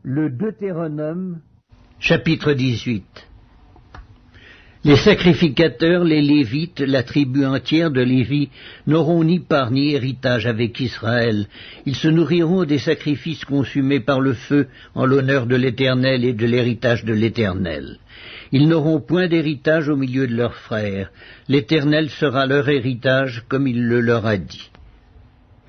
Le Deutéronome, chapitre 18. Les sacrificateurs, les Lévites, la tribu entière de Lévi, n'auront ni part ni héritage avec Israël. Ils se nourriront des sacrifices consumés par le feu en l'honneur de l'Éternel et de l'héritage de l'Éternel. Ils n'auront point d'héritage au milieu de leurs frères. L'Éternel sera leur héritage comme il le leur a dit.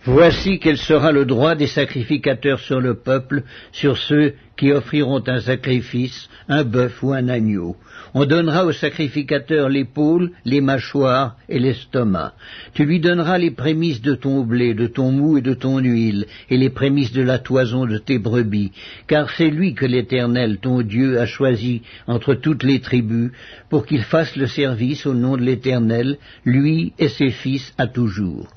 Voici quel sera le droit des sacrificateurs sur le peuple, sur ceux qui offriront un sacrifice, un bœuf ou un agneau. On donnera au sacrificateur l'épaule, les mâchoires et l'estomac. Tu lui donneras les prémices de ton blé, de ton mou et de ton huile, et les prémices de la toison de tes brebis, car c'est lui que l'Éternel, ton Dieu, a choisi entre toutes les tribus, pour qu'il fasse le service au nom de l'Éternel, lui et ses fils à toujours.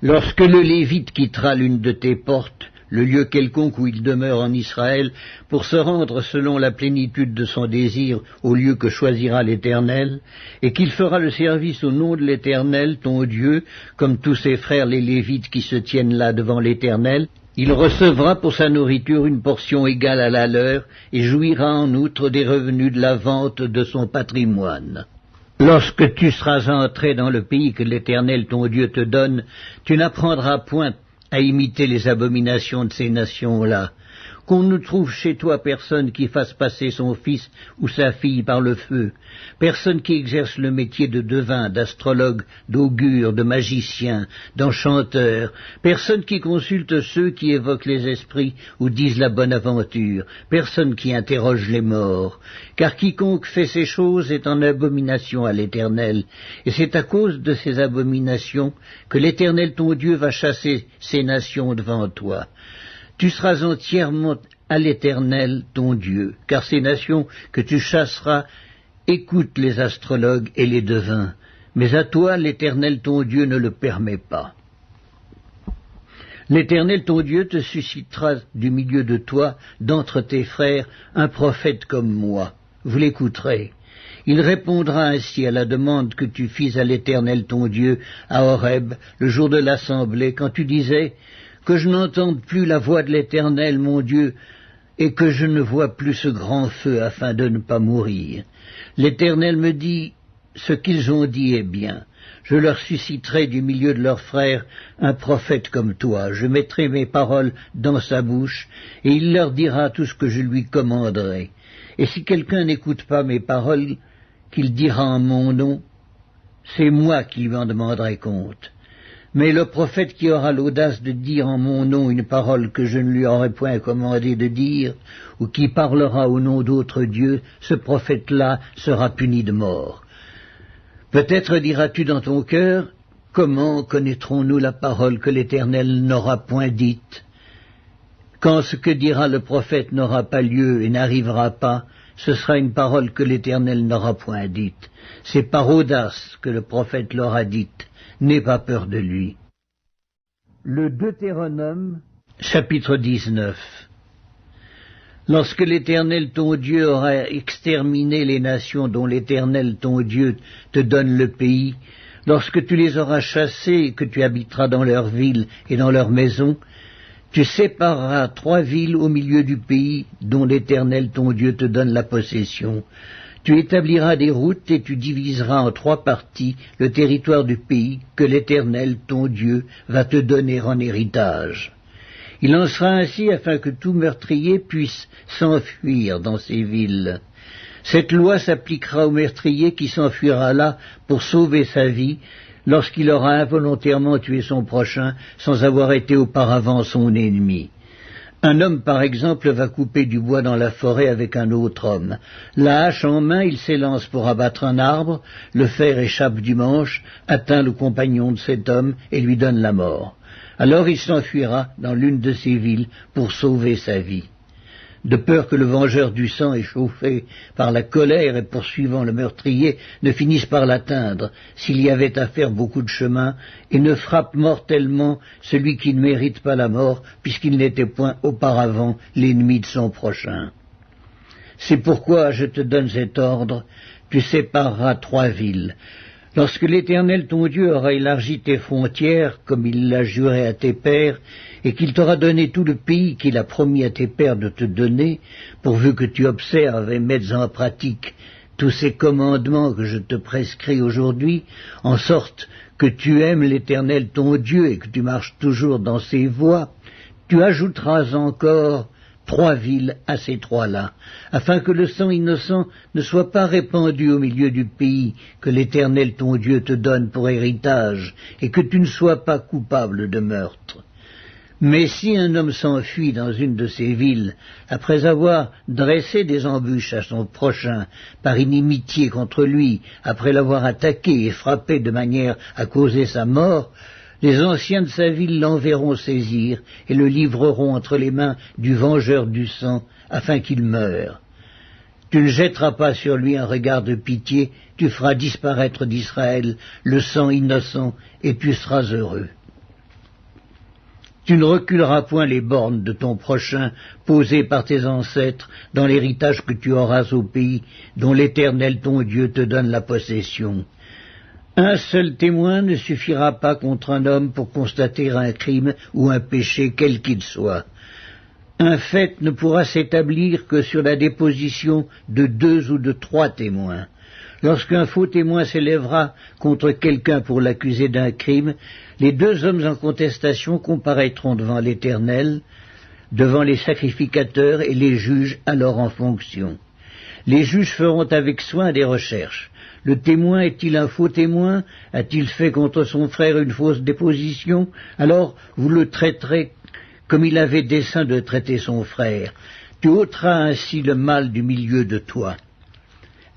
Lorsque le Lévite quittera l'une de tes portes, le lieu quelconque où il demeure en Israël, pour se rendre selon la plénitude de son désir au lieu que choisira l'Éternel, et qu'il fera le service au nom de l'Éternel, ton Dieu, comme tous ses frères les Lévites qui se tiennent là devant l'Éternel, il recevra pour sa nourriture une portion égale à la leur, et jouira en outre des revenus de la vente de son patrimoine. Lorsque tu seras entré dans le pays que l'Éternel ton Dieu te donne, tu n'apprendras point à imiter les abominations de ces nations-là. Qu'on ne trouve chez toi personne qui fasse passer son fils ou sa fille par le feu, personne qui exerce le métier de devin, d'astrologue, d'augure, de magicien, d'enchanteur, personne qui consulte ceux qui évoquent les esprits ou disent la bonne aventure, personne qui interroge les morts, car quiconque fait ces choses est en abomination à l'Éternel, et c'est à cause de ces abominations que l'Éternel ton Dieu va chasser ces nations devant toi. Tu seras entièrement à l'Éternel, ton Dieu, car ces nations que tu chasseras écoutent les astrologues et les devins, mais à toi l'Éternel, ton Dieu, ne le permet pas. L'Éternel, ton Dieu, te suscitera du milieu de toi, d'entre tes frères, un prophète comme moi. Vous l'écouterez. Il répondra ainsi à la demande que tu fis à l'Éternel, ton Dieu, à Horeb, le jour de l'assemblée, quand tu disais « Que je n'entende plus la voix de l'Éternel, mon Dieu, et que je ne vois plus ce grand feu afin de ne pas mourir. L'Éternel me dit, ce qu'ils ont dit est bien. Je leur susciterai du milieu de leurs frères un prophète comme toi. Je mettrai mes paroles dans sa bouche, et il leur dira tout ce que je lui commanderai. Et si quelqu'un n'écoute pas mes paroles, qu'il dira en mon nom, c'est moi qui lui en demanderai compte. Mais le prophète qui aura l'audace de dire en mon nom une parole que je ne lui aurais point commandé de dire, ou qui parlera au nom d'autres dieux, ce prophète-là sera puni de mort. Peut-être diras-tu dans ton cœur, comment connaîtrons-nous la parole que l'Éternel n'aura point dite? Quand ce que dira le prophète n'aura pas lieu et n'arrivera pas, ce sera une parole que l'Éternel n'aura point dite. C'est par audace que le prophète l'aura dite. N'aie pas peur de lui. Le Deutéronome, chapitre 19. Lorsque l'Éternel ton Dieu aura exterminé les nations dont l'Éternel ton Dieu te donne le pays, lorsque tu les auras chassées et que tu habiteras dans leurs villes et dans leurs maisons, tu sépareras 3 villes au milieu du pays dont l'Éternel ton Dieu te donne la possession. Tu établiras des routes et tu diviseras en 3 parties le territoire du pays que l'Éternel, ton Dieu, va te donner en héritage. Il en sera ainsi afin que tout meurtrier puisse s'enfuir dans ces villes. Cette loi s'appliquera au meurtrier qui s'enfuira là pour sauver sa vie, lorsqu'il aura involontairement tué son prochain sans avoir été auparavant son ennemi. Un homme, par exemple, va couper du bois dans la forêt avec un autre homme. La hache en main, il s'élance pour abattre un arbre, le fer échappe du manche, atteint le compagnon de cet homme et lui donne la mort. Alors il s'enfuira dans l'une de ces villes pour sauver sa vie. De peur que le vengeur du sang, échauffé par la colère et poursuivant le meurtrier, ne finisse par l'atteindre, s'il y avait à faire beaucoup de chemin, et ne frappe mortellement celui qui ne mérite pas la mort, puisqu'il n'était point auparavant l'ennemi de son prochain. C'est pourquoi je te donne cet ordre, tu sépareras 3 villes. Lorsque l'Éternel ton Dieu aura élargi tes frontières, comme il l'a juré à tes pères, et qu'il t'aura donné tout le pays qu'il a promis à tes pères de te donner, pourvu que tu observes et mettes en pratique tous ces commandements que je te prescris aujourd'hui, en sorte que tu aimes l'Éternel ton Dieu et que tu marches toujours dans ses voies, tu ajouteras encore 3 villes à ces 3-là, afin que le sang innocent ne soit pas répandu au milieu du pays que l'Éternel ton Dieu te donne pour héritage, et que tu ne sois pas coupable de meurtre. Mais si un homme s'enfuit dans une de ces villes, après avoir dressé des embûches à son prochain, par inimitié contre lui, après l'avoir attaqué et frappé de manière à causer sa mort, les anciens de sa ville l'enverront saisir et le livreront entre les mains du vengeur du sang, afin qu'il meure. Tu ne jetteras pas sur lui un regard de pitié, tu feras disparaître d'Israël le sang innocent, et tu seras heureux. Tu ne reculeras point les bornes de ton prochain, posées par tes ancêtres, dans l'héritage que tu auras au pays, dont l'Éternel ton Dieu te donne la possession. Un seul témoin ne suffira pas contre un homme pour constater un crime ou un péché, quel qu'il soit. Un fait ne pourra s'établir que sur la déposition de 2 ou de 3 témoins. Lorsqu'un faux témoin s'élèvera contre quelqu'un pour l'accuser d'un crime, les 2 hommes en contestation comparaîtront devant l'Éternel, devant les sacrificateurs et les juges alors en fonction. Les juges feront avec soin des recherches. Le témoin est-il un faux témoin? A-t-il fait contre son frère une fausse déposition? Alors vous le traiterez comme il avait dessein de traiter son frère. Tu ôteras ainsi le mal du milieu de toi.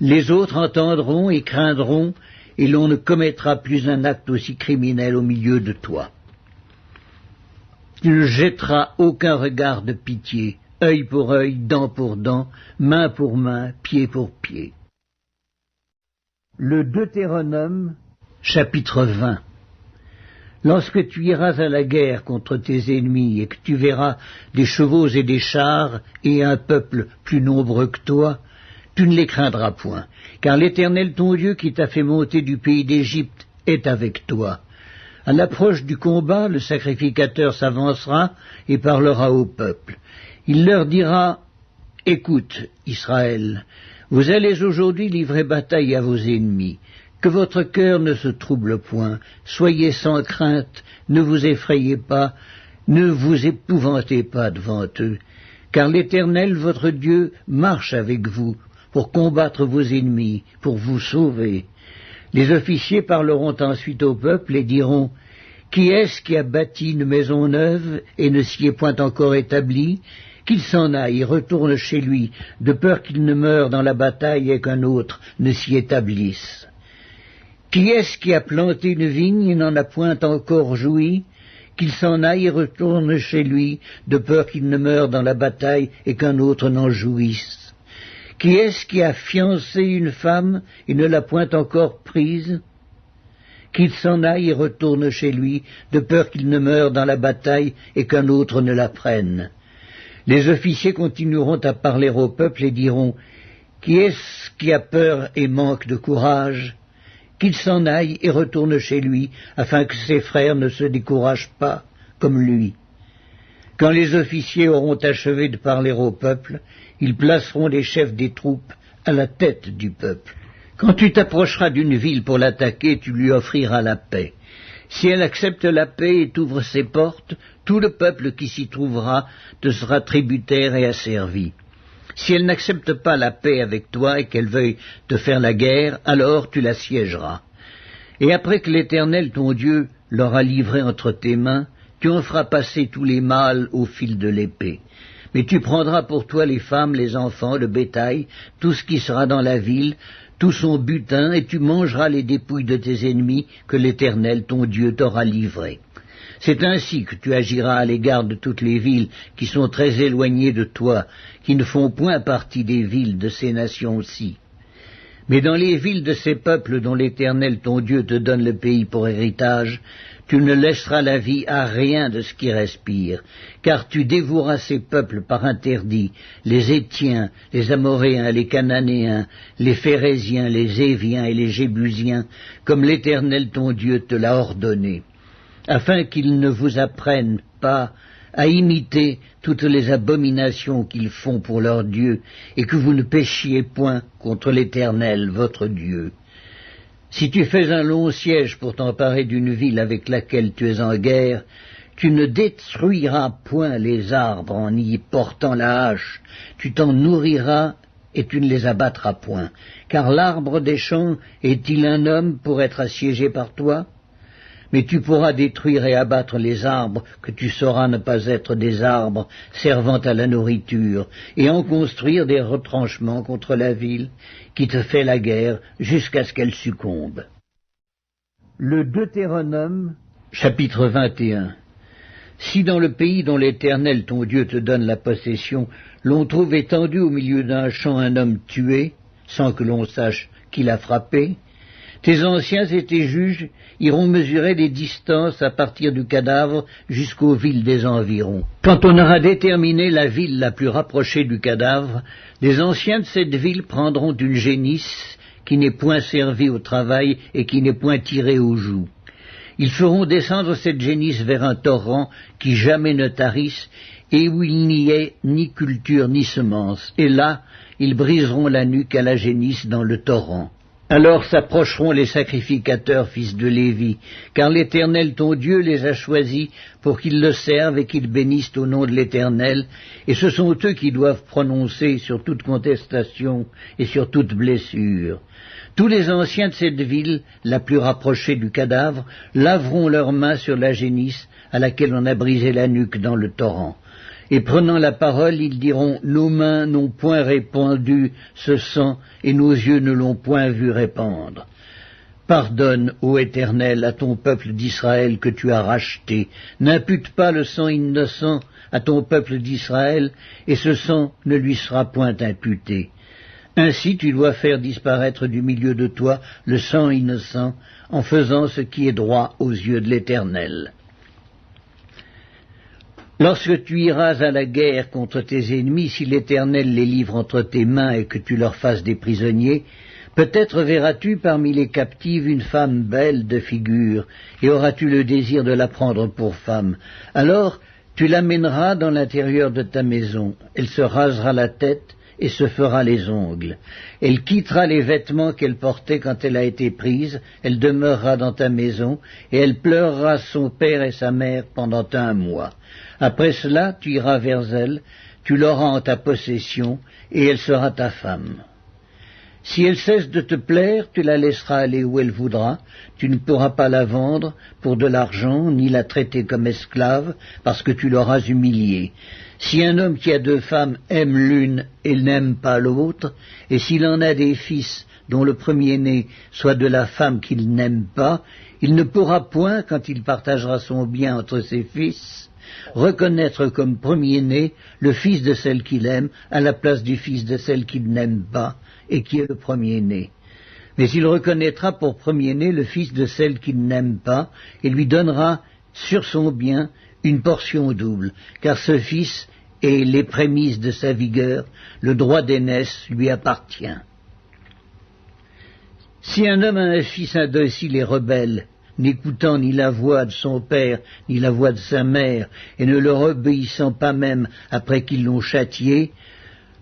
Les autres entendront et craindront, et l'on ne commettra plus un acte aussi criminel au milieu de toi. Tu ne jetteras aucun regard de pitié, œil pour œil, dent pour dent, main pour main, pied pour pied. Le Deutéronome, chapitre 20. Lorsque tu iras à la guerre contre tes ennemis et que tu verras des chevaux et des chars et un peuple plus nombreux que toi, tu ne les craindras point, car l'Éternel ton Dieu qui t'a fait monter du pays d'Égypte est avec toi. À l'approche du combat, le sacrificateur s'avancera et parlera au peuple. Il leur dira « Écoute, Israël, vous allez aujourd'hui livrer bataille à vos ennemis. Que votre cœur ne se trouble point, soyez sans crainte, ne vous effrayez pas, ne vous épouvantez pas devant eux, car l'Éternel votre Dieu marche avec vous pour combattre vos ennemis, pour vous sauver. » Les officiers parleront ensuite au peuple et diront « Qui est-ce qui a bâti une maison neuve et ne s'y est point encore établi ? Qu'il s'en aille et retourne chez lui, de peur qu'il ne meure dans la bataille et qu'un autre ne s'y établisse. Qui est-ce qui a planté une vigne et n'en a point encore joui ? Qu'il s'en aille et retourne chez lui, de peur qu'il ne meure dans la bataille et qu'un autre n'en jouisse. Qui est-ce qui a fiancé une femme et ne l'a point encore prise ? Qu'il s'en aille et retourne chez lui, de peur qu'il ne meure dans la bataille et qu'un autre ne la prenne. Les officiers continueront à parler au peuple et diront « Qui est-ce qui a peur et manque de courage ? Qu'il s'en aille et retourne chez lui, afin que ses frères ne se découragent pas comme lui. » Quand les officiers auront achevé de parler au peuple, ils placeront les chefs des troupes à la tête du peuple. Quand tu t'approcheras d'une ville pour l'attaquer, tu lui offriras la paix. Si elle accepte la paix et t'ouvre ses portes, tout le peuple qui s'y trouvera te sera tributaire et asservi. Si elle n'accepte pas la paix avec toi et qu'elle veuille te faire la guerre, alors tu la siégeras. Et après que l'Éternel ton Dieu l'aura livré entre tes mains, tu en feras passer tous les mâles au fil de l'épée. Mais tu prendras pour toi les femmes, les enfants, le bétail, tout ce qui sera dans la ville, tout son butin, et tu mangeras les dépouilles de tes ennemis que l'Éternel ton Dieu t'aura livrés. C'est ainsi que tu agiras à l'égard de toutes les villes qui sont très éloignées de toi, qui ne font point partie des villes de ces nations-ci. Mais dans les villes de ces peuples dont l'Éternel ton Dieu te donne le pays pour héritage, tu ne laisseras la vie à rien de ce qui respire, car tu dévoueras ces peuples par interdit, les Hétiens, les Amoréens, les Cananéens, les Phéréziens, les Éviens et les Jébusiens, comme l'Éternel ton Dieu te l'a ordonné, afin qu'ils ne vous apprennent pas à imiter toutes les abominations qu'ils font pour leur Dieu, et que vous ne péchiez point contre l'Éternel votre Dieu. Si tu fais un long siège pour t'emparer d'une ville avec laquelle tu es en guerre, tu ne détruiras point les arbres en y portant la hache, tu t'en nourriras et tu ne les abattras point, car l'arbre des champs est-il un homme pour être assiégé par toi ? Mais tu pourras détruire et abattre les arbres que tu sauras ne pas être des arbres servant à la nourriture, et en construire des retranchements contre la ville qui te fait la guerre jusqu'à ce qu'elle succombe. Le Deutéronome, chapitre 21. Si dans le pays dont l'Éternel ton Dieu te donne la possession, l'on trouve étendu au milieu d'un champ un homme tué, sans que l'on sache qui l'a frappé, tes anciens et tes juges iront mesurer les distances à partir du cadavre jusqu'aux villes des environs. Quand on aura déterminé la ville la plus rapprochée du cadavre, les anciens de cette ville prendront une génisse qui n'est point servie au travail et qui n'est point tirée aux joues. Ils feront descendre cette génisse vers un torrent qui jamais ne tarisse et où il n'y ait ni culture ni semence. Et là, ils briseront la nuque à la génisse dans le torrent. Alors s'approcheront les sacrificateurs, fils de Lévi, car l'Éternel ton Dieu les a choisis pour qu'ils le servent et qu'ils bénissent au nom de l'Éternel, et ce sont eux qui doivent prononcer sur toute contestation et sur toute blessure. Tous les anciens de cette ville, la plus rapprochée du cadavre, laveront leurs mains sur la génisse à laquelle on a brisé la nuque dans le torrent. Et prenant la parole, ils diront « Nos mains n'ont point répandu ce sang, et nos yeux ne l'ont point vu répandre. Pardonne, ô Éternel, à ton peuple d'Israël que tu as racheté. N'impute pas le sang innocent à ton peuple d'Israël, et ce sang ne lui sera point imputé. Ainsi tu dois faire disparaître du milieu de toi le sang innocent, en faisant ce qui est droit aux yeux de l'Éternel. Lorsque tu iras à la guerre contre tes ennemis, si l'Éternel les livre entre tes mains et que tu leur fasses des prisonniers, peut-être verras-tu parmi les captives une femme belle de figure, et auras-tu le désir de la prendre pour femme. Alors tu l'amèneras dans l'intérieur de ta maison, elle se rasera la tête et se fera les ongles. Elle quittera les vêtements qu'elle portait quand elle a été prise, elle demeurera dans ta maison, et elle pleurera son père et sa mère pendant 1 mois. Après cela, tu iras vers elle, tu l'auras en ta possession, et elle sera ta femme. Si elle cesse de te plaire, tu la laisseras aller où elle voudra, tu ne pourras pas la vendre pour de l'argent, ni la traiter comme esclave, parce que tu l'auras humiliée. Si un homme qui a 2 femmes aime l'une et n'aime pas l'autre, et s'il en a des fils dont le premier-né soit de la femme qu'il n'aime pas, il ne pourra point, quand il partagera son bien entre ses fils, reconnaître comme premier-né le fils de celle qu'il aime à la place du fils de celle qu'il n'aime pas et qui est le premier-né. Mais il reconnaîtra pour premier-né le fils de celle qu'il n'aime pas et lui donnera sur son bien une portion double, car ce fils est les prémices de sa vigueur, le droit d'aînesse lui appartient. Si un homme a un fils indocile et rebelle, n'écoutant ni la voix de son père, ni la voix de sa mère, et ne leur obéissant pas même après qu'ils l'ont châtié,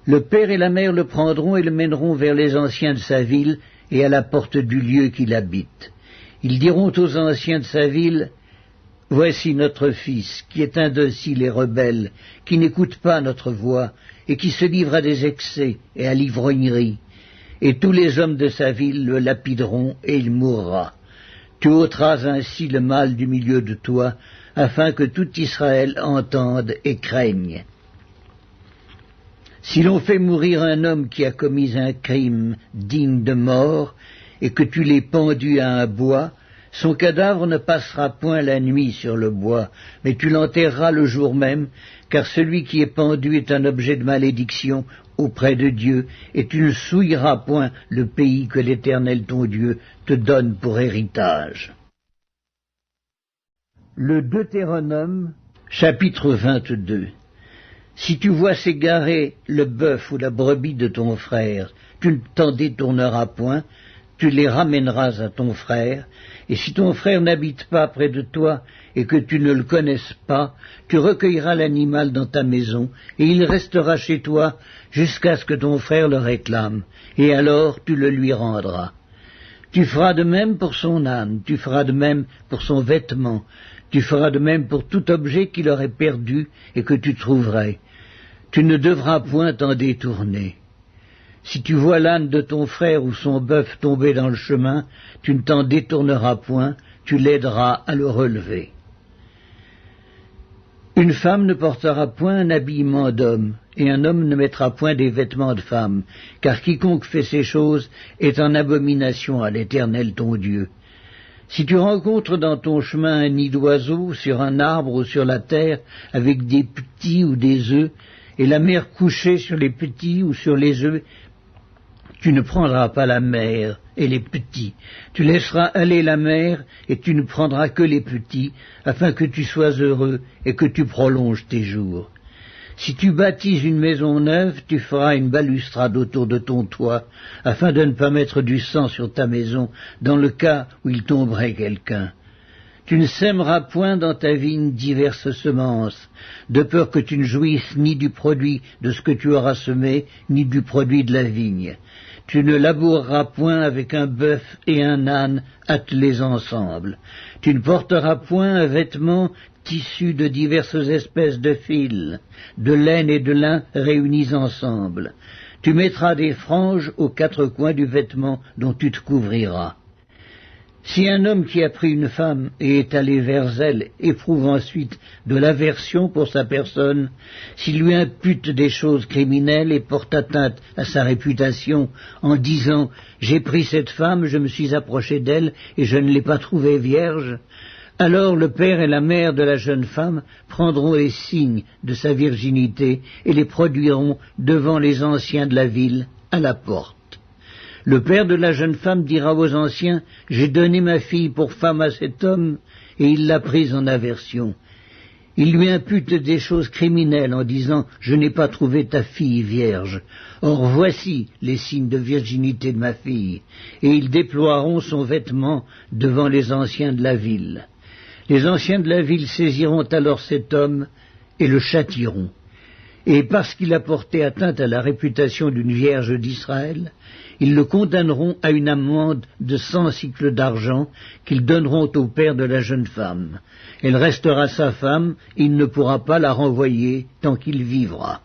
le père et la mère le prendront et le mèneront vers les anciens de sa ville et à la porte du lieu qu'il habite. Ils diront aux anciens de sa ville, « Voici notre fils, qui est indocile et rebelle, qui n'écoute pas notre voix, et qui se livre à des excès et à l'ivrognerie. » Et tous les hommes de sa ville le lapideront, et il mourra. Tu ôteras ainsi le mal du milieu de toi, afin que tout Israël entende et craigne. Si l'on fait mourir un homme qui a commis un crime digne de mort, et que tu l'aies pendu à un bois, Son cadavre ne passera point la nuit sur le bois, mais tu l'enterreras le jour même, car celui qui est pendu est un objet de malédiction auprès de Dieu, et tu ne souilleras point le pays que l'Éternel ton Dieu te donne pour héritage. Le Deutéronome, chapitre 22. Si tu vois s'égarer le bœuf ou la brebis de ton frère, tu ne t'en détourneras point, tu les ramèneras à ton frère, et si ton frère n'habite pas près de toi et que tu ne le connaisses pas, tu recueilleras l'animal dans ta maison, et il restera chez toi jusqu'à ce que ton frère le réclame, et alors tu le lui rendras. Tu feras de même pour son âne, tu feras de même pour son vêtement, tu feras de même pour tout objet qu'il aurait perdu et que tu trouverais. Tu ne devras point t'en détourner. Si tu vois l'âne de ton frère ou son bœuf tomber dans le chemin, tu ne t'en détourneras point, tu l'aideras à le relever. Une femme ne portera point un habillement d'homme, et un homme ne mettra point des vêtements de femme, car quiconque fait ces choses est en abomination à l'Éternel ton Dieu. Si tu rencontres dans ton chemin un nid d'oiseau, sur un arbre ou sur la terre, avec des petits ou des œufs, et la mère couchée sur les petits ou sur les œufs, tu ne prendras pas la mère et les petits. Tu laisseras aller la mère et tu ne prendras que les petits, afin que tu sois heureux et que tu prolonges tes jours. Si tu bâtis une maison neuve, tu feras une balustrade autour de ton toit, afin de ne pas mettre du sang sur ta maison, dans le cas où il tomberait quelqu'un. Tu ne sèmeras point dans ta vigne diverses semences, de peur que tu ne jouisses ni du produit de ce que tu auras semé, ni du produit de la vigne. Tu ne laboureras point avec un bœuf et un âne attelés ensemble. Tu ne porteras point un vêtement tissu de diverses espèces de fils, de laine et de lin réunis ensemble. Tu mettras des franges aux quatre coins du vêtement dont tu te couvriras. Si un homme qui a pris une femme et est allé vers elle éprouve ensuite de l'aversion pour sa personne, s'il lui impute des choses criminelles et porte atteinte à sa réputation en disant « J'ai pris cette femme, je me suis approché d'elle et je ne l'ai pas trouvée vierge », alors le père et la mère de la jeune femme prendront les signes de sa virginité et les produiront devant les anciens de la ville à la porte. Le père de la jeune femme dira aux anciens « J'ai donné ma fille pour femme à cet homme, et il l'a prise en aversion. » Il lui impute des choses criminelles en disant « Je n'ai pas trouvé ta fille vierge. Or voici les signes de virginité de ma fille. » Et ils déploieront son vêtement devant les anciens de la ville. Les anciens de la ville saisiront alors cet homme et le châtieront. Et parce qu'il a porté atteinte à la réputation d'une vierge d'Israël, ils le condamneront à une amende de 100 sicles d'argent qu'ils donneront au père de la jeune femme. Elle restera sa femme, il ne pourra pas la renvoyer tant qu'il vivra.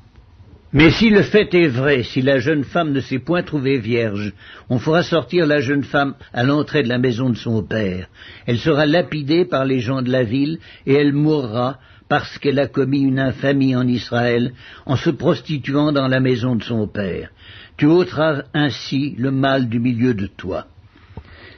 Mais si le fait est vrai, si la jeune femme ne s'est point trouvée vierge, on fera sortir la jeune femme à l'entrée de la maison de son père. Elle sera lapidée par les gens de la ville et elle mourra parce qu'elle a commis une infamie en Israël en se prostituant dans la maison de son père. Tu ôteras ainsi le mal du milieu de toi.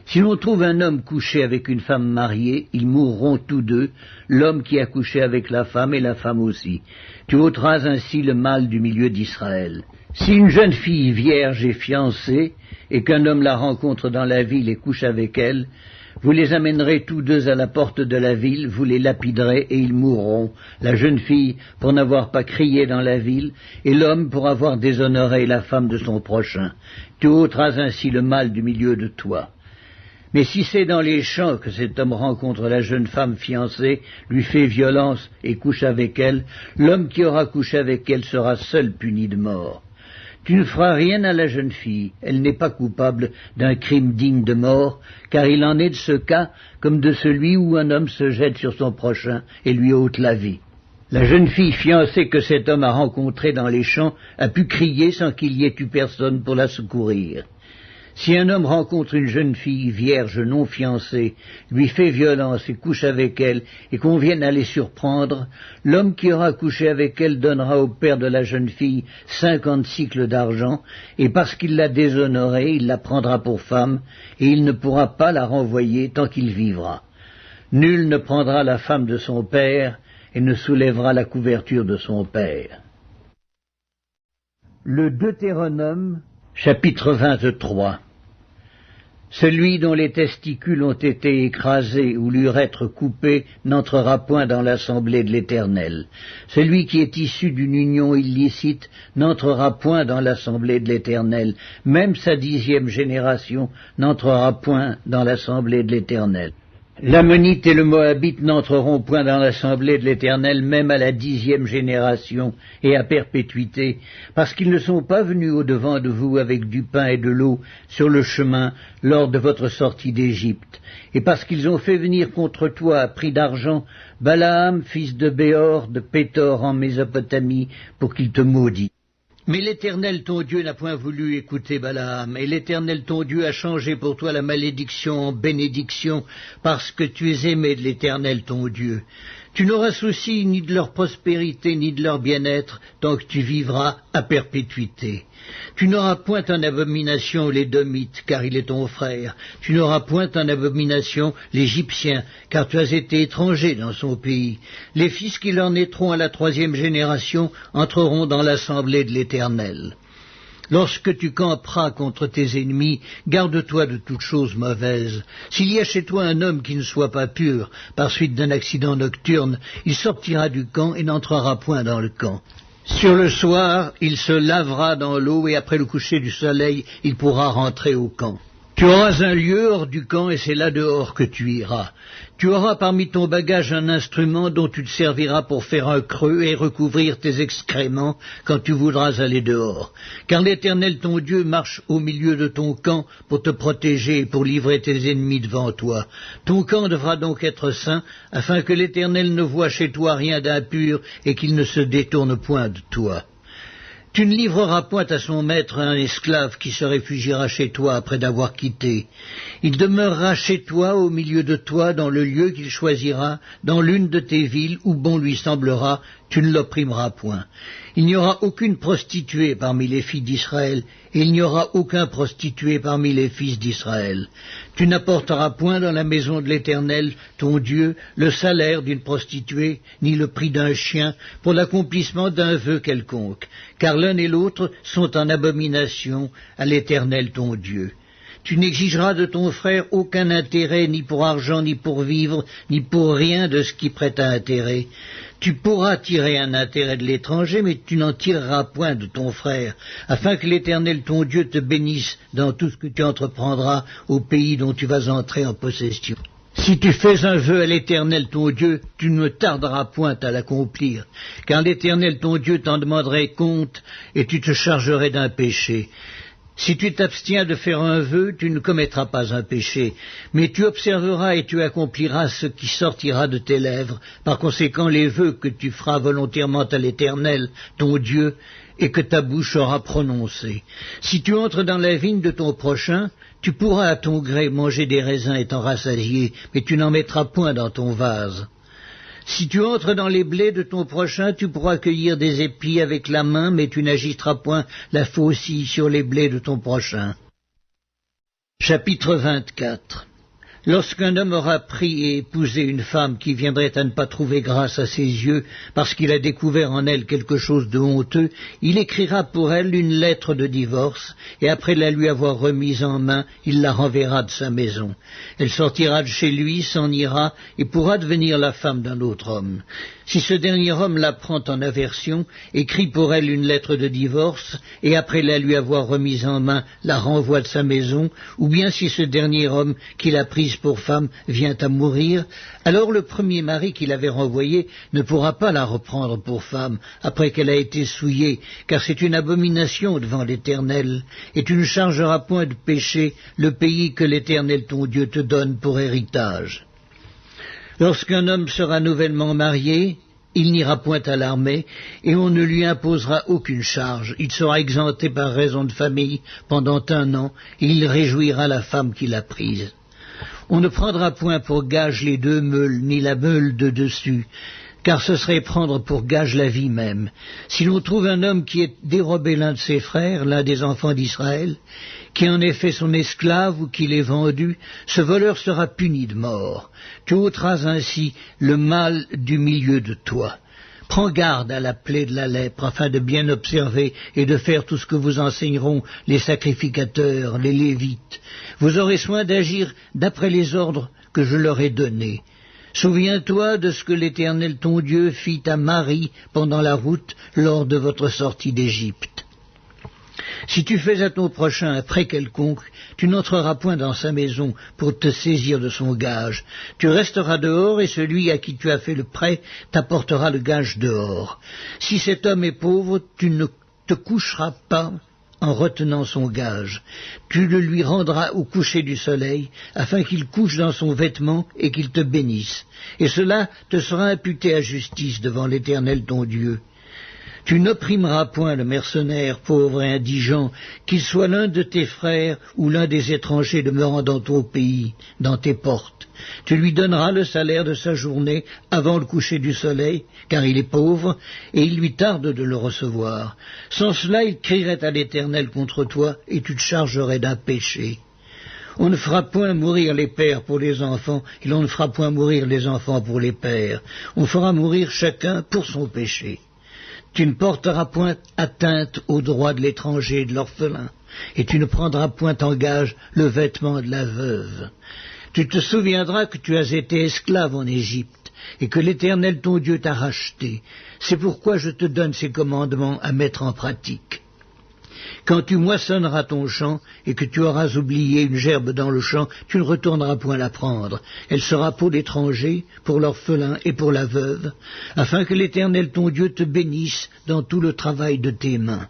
Si l'on trouve un homme couché avec une femme mariée, ils mourront tous deux, l'homme qui a couché avec la femme et la femme aussi. Tu ôteras ainsi le mal du milieu d'Israël. Si une jeune fille vierge est fiancée, et qu'un homme la rencontre dans la ville et couche avec elle, vous les amènerez tous deux à la porte de la ville, vous les lapiderez et ils mourront, la jeune fille pour n'avoir pas crié dans la ville, et l'homme pour avoir déshonoré la femme de son prochain. Tu ôteras ainsi le mal du milieu de toi. Mais si c'est dans les champs que cet homme rencontre la jeune femme fiancée, lui fait violence et couche avec elle, l'homme qui aura couché avec elle sera seul puni de mort. Tu ne feras rien à la jeune fille, elle n'est pas coupable d'un crime digne de mort, car il en est de ce cas comme de celui où un homme se jette sur son prochain et lui ôte la vie. La jeune fille fiancée que cet homme a rencontrée dans les champs a pu crier sans qu'il y ait eu personne pour la secourir. Si un homme rencontre une jeune fille vierge non fiancée, lui fait violence et couche avec elle, et qu'on vienne à les surprendre, l'homme qui aura couché avec elle donnera au père de la jeune fille 50 cycles d'argent, et parce qu'il l'a déshonorée, il la prendra pour femme, et il ne pourra pas la renvoyer tant qu'il vivra. Nul ne prendra la femme de son père, et ne soulèvera la couverture de son père. Le Deutéronome, chapitre 23. Celui dont les testicules ont été écrasés ou l'urètre coupé n'entrera point dans l'assemblée de l'Éternel. Celui qui est issu d'une union illicite n'entrera point dans l'assemblée de l'Éternel. Même sa 10e génération n'entrera point dans l'assemblée de l'Éternel. L'Ammonite et le Moabite n'entreront point dans l'assemblée de l'Éternel, même à la 10e génération et à perpétuité, parce qu'ils ne sont pas venus au-devant de vous avec du pain et de l'eau sur le chemin lors de votre sortie d'Égypte, et parce qu'ils ont fait venir contre toi à prix d'argent Balaam, fils de Béor, de Pétor en Mésopotamie, pour qu'il te maudit. Mais l'Éternel ton Dieu n'a point voulu écouter Balaam, et l'Éternel ton Dieu a changé pour toi la malédiction en bénédiction, parce que tu es aimé de l'Éternel ton Dieu. Tu n'auras souci ni de leur prospérité, ni de leur bien-être, tant que tu vivras à perpétuité. Tu n'auras point en abomination l'Édomite, car il est ton frère. Tu n'auras point en abomination l'Égyptien, car tu as été étranger dans son pays. Les fils qui leur naîtront à la 3e génération entreront dans l'assemblée de l'Éternel. Lorsque tu camperas contre tes ennemis, garde-toi de toute chose mauvaise. S'il y a chez toi un homme qui ne soit pas pur, par suite d'un accident nocturne, il sortira du camp et n'entrera point dans le camp. Sur le soir, il se lavera dans l'eau et après le coucher du soleil, il pourra rentrer au camp. Tu auras un lieu hors du camp et c'est là dehors que tu iras. Tu auras parmi ton bagage un instrument dont tu te serviras pour faire un creux et recouvrir tes excréments quand tu voudras aller dehors. Car l'Éternel ton Dieu marche au milieu de ton camp pour te protéger et pour livrer tes ennemis devant toi. Ton camp devra donc être saint, afin que l'Éternel ne voie chez toi rien d'impur et qu'il ne se détourne point de toi. Tu ne livreras point à son maître un esclave qui se réfugiera chez toi après d'avoir quitté. Il demeurera chez toi, au milieu de toi, dans le lieu qu'il choisira, dans l'une de tes villes où bon lui semblera, tu ne l'opprimeras point. Il n'y aura aucune prostituée parmi les filles d'Israël, et il n'y aura aucun prostitué parmi les fils d'Israël. Tu n'apporteras point dans la maison de l'Éternel, ton Dieu, le salaire d'une prostituée, ni le prix d'un chien, pour l'accomplissement d'un vœu quelconque, car l'un et l'autre sont en abomination à l'Éternel ton Dieu. Tu n'exigeras de ton frère aucun intérêt, ni pour argent, ni pour vivre, ni pour rien de ce qui prête à intérêt. Tu pourras tirer un intérêt de l'étranger, mais tu n'en tireras point de ton frère, afin que l'Éternel ton Dieu te bénisse dans tout ce que tu entreprendras au pays dont tu vas entrer en possession. Si tu fais un vœu à l'Éternel ton Dieu, tu ne tarderas point à l'accomplir, car l'Éternel ton Dieu t'en demanderait compte, et tu te chargerais d'un péché. Si tu t'abstiens de faire un vœu, tu ne commettras pas un péché, mais tu observeras et tu accompliras ce qui sortira de tes lèvres. Par conséquent, les vœux que tu feras volontairement à l'Éternel, ton Dieu, et que ta bouche aura prononcés. Si tu entres dans la vigne de ton prochain, tu pourras à ton gré manger des raisins et t'en rassasier, mais tu n'en mettras point dans ton vase. Si tu entres dans les blés de ton prochain, tu pourras cueillir des épis avec la main, mais tu n'agiteras point la faucille sur les blés de ton prochain. Chapitre 24. Lorsqu'un homme aura pris et épousé une femme qui viendrait à ne pas trouver grâce à ses yeux, parce qu'il a découvert en elle quelque chose de honteux, il écrira pour elle une lettre de divorce, et après la lui avoir remise en main, il la renverra de sa maison. Elle sortira de chez lui, s'en ira, et pourra devenir la femme d'un autre homme. Si ce dernier homme la prend en aversion, écrit pour elle une lettre de divorce, et après la lui avoir remise en main, la renvoie de sa maison, ou bien si ce dernier homme qui l'a prise pour femme vient à mourir, alors le premier mari qui l'avait renvoyée ne pourra pas la reprendre pour femme après qu'elle a été souillée, car c'est une abomination devant l'Éternel, et tu ne chargeras point de péché le pays que l'Éternel ton Dieu te donne pour héritage. Lorsqu'un homme sera nouvellement marié, il n'ira point à l'armée, et on ne lui imposera aucune charge. Il sera exempté par raison de famille pendant 1 an, et il réjouira la femme qu'il a prise. On ne prendra point pour gage les 2 meules, ni la meule de dessus, car ce serait prendre pour gage la vie même. Si l'on trouve un homme qui ait dérobé l'un de ses frères, l'un des enfants d'Israël, qui en ait fait son esclave ou qui l'ait vendu, ce voleur sera puni de mort. Tu ôteras ainsi le mal du milieu de toi. Prends garde à la plaie de la lèpre, afin de bien observer et de faire tout ce que vous enseigneront les sacrificateurs, les Lévites. Vous aurez soin d'agir d'après les ordres que je leur ai donnés. Souviens-toi de ce que l'Éternel ton Dieu fit à Marie pendant la route lors de votre sortie d'Égypte. Si tu fais à ton prochain un prêt quelconque, tu n'entreras point dans sa maison pour te saisir de son gage. Tu resteras dehors et celui à qui tu as fait le prêt t'apportera le gage dehors. Si cet homme est pauvre, tu ne te coucheras pas en retenant son gage. Tu le lui rendras au coucher du soleil, afin qu'il couche dans son vêtement et qu'il te bénisse. Et cela te sera imputé à justice devant l'Éternel ton Dieu. Tu n'opprimeras point le mercenaire, pauvre et indigent, qu'il soit l'un de tes frères ou l'un des étrangers demeurant dans ton pays, dans tes portes. Tu lui donneras le salaire de sa journée avant le coucher du soleil, car il est pauvre, et il lui tarde de le recevoir. Sans cela, il crierait à l'Éternel contre toi, et tu te chargerais d'un péché. On ne fera point mourir les pères pour les enfants, et l'on ne fera point mourir les enfants pour les pères. On fera mourir chacun pour son péché. Tu ne porteras point atteinte aux droits de l'étranger et de l'orphelin, et tu ne prendras point en gage le vêtement de la veuve. Tu te souviendras que tu as été esclave en Égypte, et que l'Éternel ton Dieu t'a racheté. C'est pourquoi je te donne ces commandements à mettre en pratique. Quand tu moissonneras ton champ, et que tu auras oublié une gerbe dans le champ, tu ne retourneras point la prendre. Elle sera pour l'étranger, pour l'orphelin et pour la veuve, afin que l'Éternel ton Dieu te bénisse dans tout le travail de tes mains.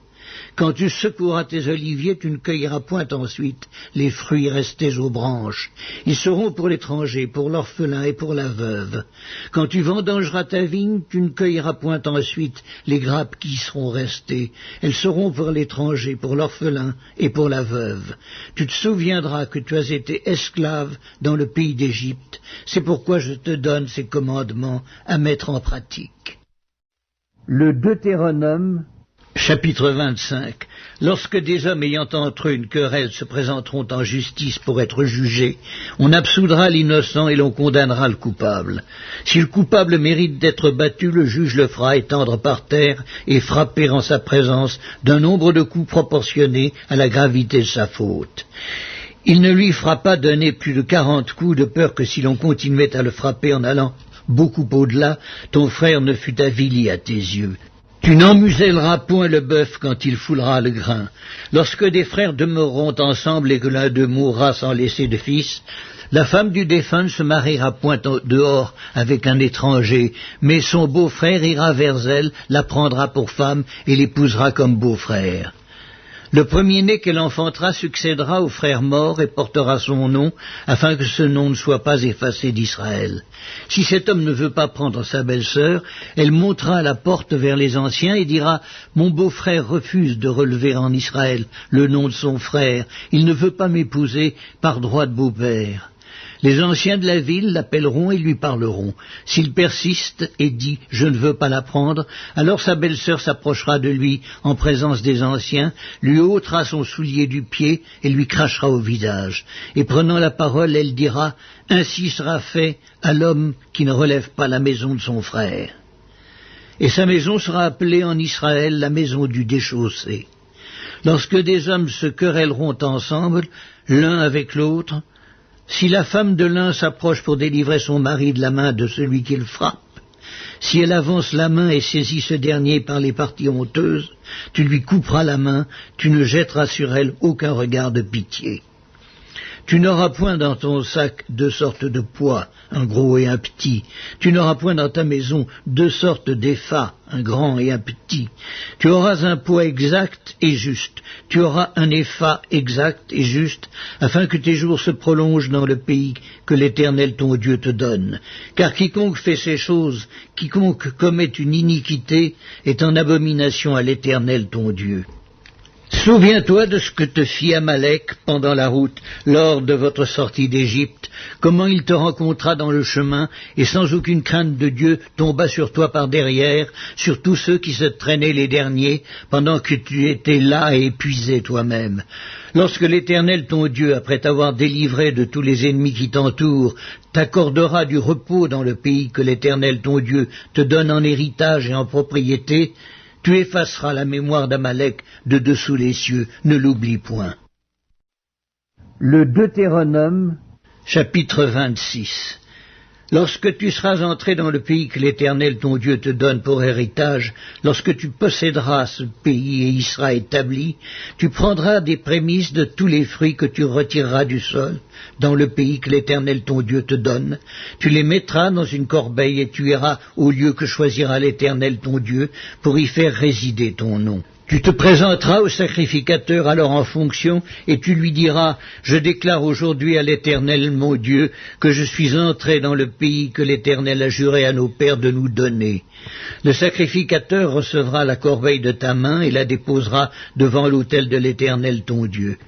Quand tu secoueras tes oliviers, tu ne cueilleras point ensuite les fruits restés aux branches. Ils seront pour l'étranger, pour l'orphelin et pour la veuve. Quand tu vendangeras ta vigne, tu ne cueilleras point ensuite les grappes qui y seront restées. Elles seront pour l'étranger, pour l'orphelin et pour la veuve. Tu te souviendras que tu as été esclave dans le pays d'Égypte. C'est pourquoi je te donne ces commandements à mettre en pratique. Le Deutéronome, chapitre 25. Lorsque des hommes ayant entre eux une querelle se présenteront en justice pour être jugés, on absoudra l'innocent et l'on condamnera le coupable. Si le coupable mérite d'être battu, le juge le fera étendre par terre et frapper en sa présence d'un nombre de coups proportionné à la gravité de sa faute. Il ne lui fera pas donner plus de 40 coups, de peur que si l'on continuait à le frapper en allant beaucoup au-delà, ton frère ne fût avili à tes yeux. Tu n'emmuselleras point le bœuf quand il foulera le grain. Lorsque des frères demeureront ensemble et que l'un d'eux mourra sans laisser de fils, la femme du défunt ne se mariera point dehors avec un étranger, mais son beau-frère ira vers elle, la prendra pour femme et l'épousera comme beau-frère. Le premier-né qu'elle enfantera succédera au frère mort et portera son nom, afin que ce nom ne soit pas effacé d'Israël. Si cet homme ne veut pas prendre sa belle-sœur, elle montera à la porte vers les anciens et dira « Mon beau-frère refuse de relever en Israël le nom de son frère, il ne veut pas m'épouser par droit de beau-père. » Les anciens de la ville l'appelleront et lui parleront. S'il persiste et dit « Je ne veux pas la prendre », alors sa belle-sœur s'approchera de lui en présence des anciens, lui ôtera son soulier du pied et lui crachera au visage. Et prenant la parole, elle dira « Ainsi sera fait à l'homme qui ne relève pas la maison de son frère. » Et sa maison sera appelée en Israël la maison du déchaussé. Lorsque des hommes se querelleront ensemble, l'un avec l'autre, si la femme de l'un s'approche pour délivrer son mari de la main de celui qui le frappe, si elle avance la main et saisit ce dernier par les parties honteuses, tu lui couperas la main, tu ne jetteras sur elle aucun regard de pitié. Tu n'auras point dans ton sac deux sortes de poids, un gros et un petit. Tu n'auras point dans ta maison deux sortes d'effats, un grand et un petit. Tu auras un poids exact et juste. Tu auras un épha exact et juste, afin que tes jours se prolongent dans le pays que l'Éternel ton Dieu te donne. Car quiconque fait ces choses, quiconque commet une iniquité, est en abomination à l'Éternel ton Dieu. Souviens-toi de ce que te fit Amalek pendant la route, lors de votre sortie d'Égypte, comment il te rencontra dans le chemin, et sans aucune crainte de Dieu tomba sur toi par derrière, sur tous ceux qui se traînaient les derniers, pendant que tu étais là et épuisé toi-même. Lorsque l'Éternel ton Dieu, après t'avoir délivré de tous les ennemis qui t'entourent, t'accordera du repos dans le pays que l'Éternel ton Dieu te donne en héritage et en propriété, tu effaceras la mémoire d'Amalek de dessous les cieux, ne l'oublie point. Le Deutéronome, chapitre 26. Lorsque tu seras entré dans le pays que l'Éternel ton Dieu te donne pour héritage, lorsque tu posséderas ce pays et y sera établi, tu prendras des prémices de tous les fruits que tu retireras du sol, dans le pays que l'Éternel ton Dieu te donne. Tu les mettras dans une corbeille et tu iras au lieu que choisira l'Éternel ton Dieu pour y faire résider ton nom. Tu te présenteras au sacrificateur alors en fonction, et tu lui diras, « Je déclare aujourd'hui à l'Éternel mon Dieu que je suis entré dans le pays que l'Éternel a juré à nos pères de nous donner. » Le sacrificateur recevra la corbeille de ta main et la déposera devant l'autel de l'Éternel ton Dieu.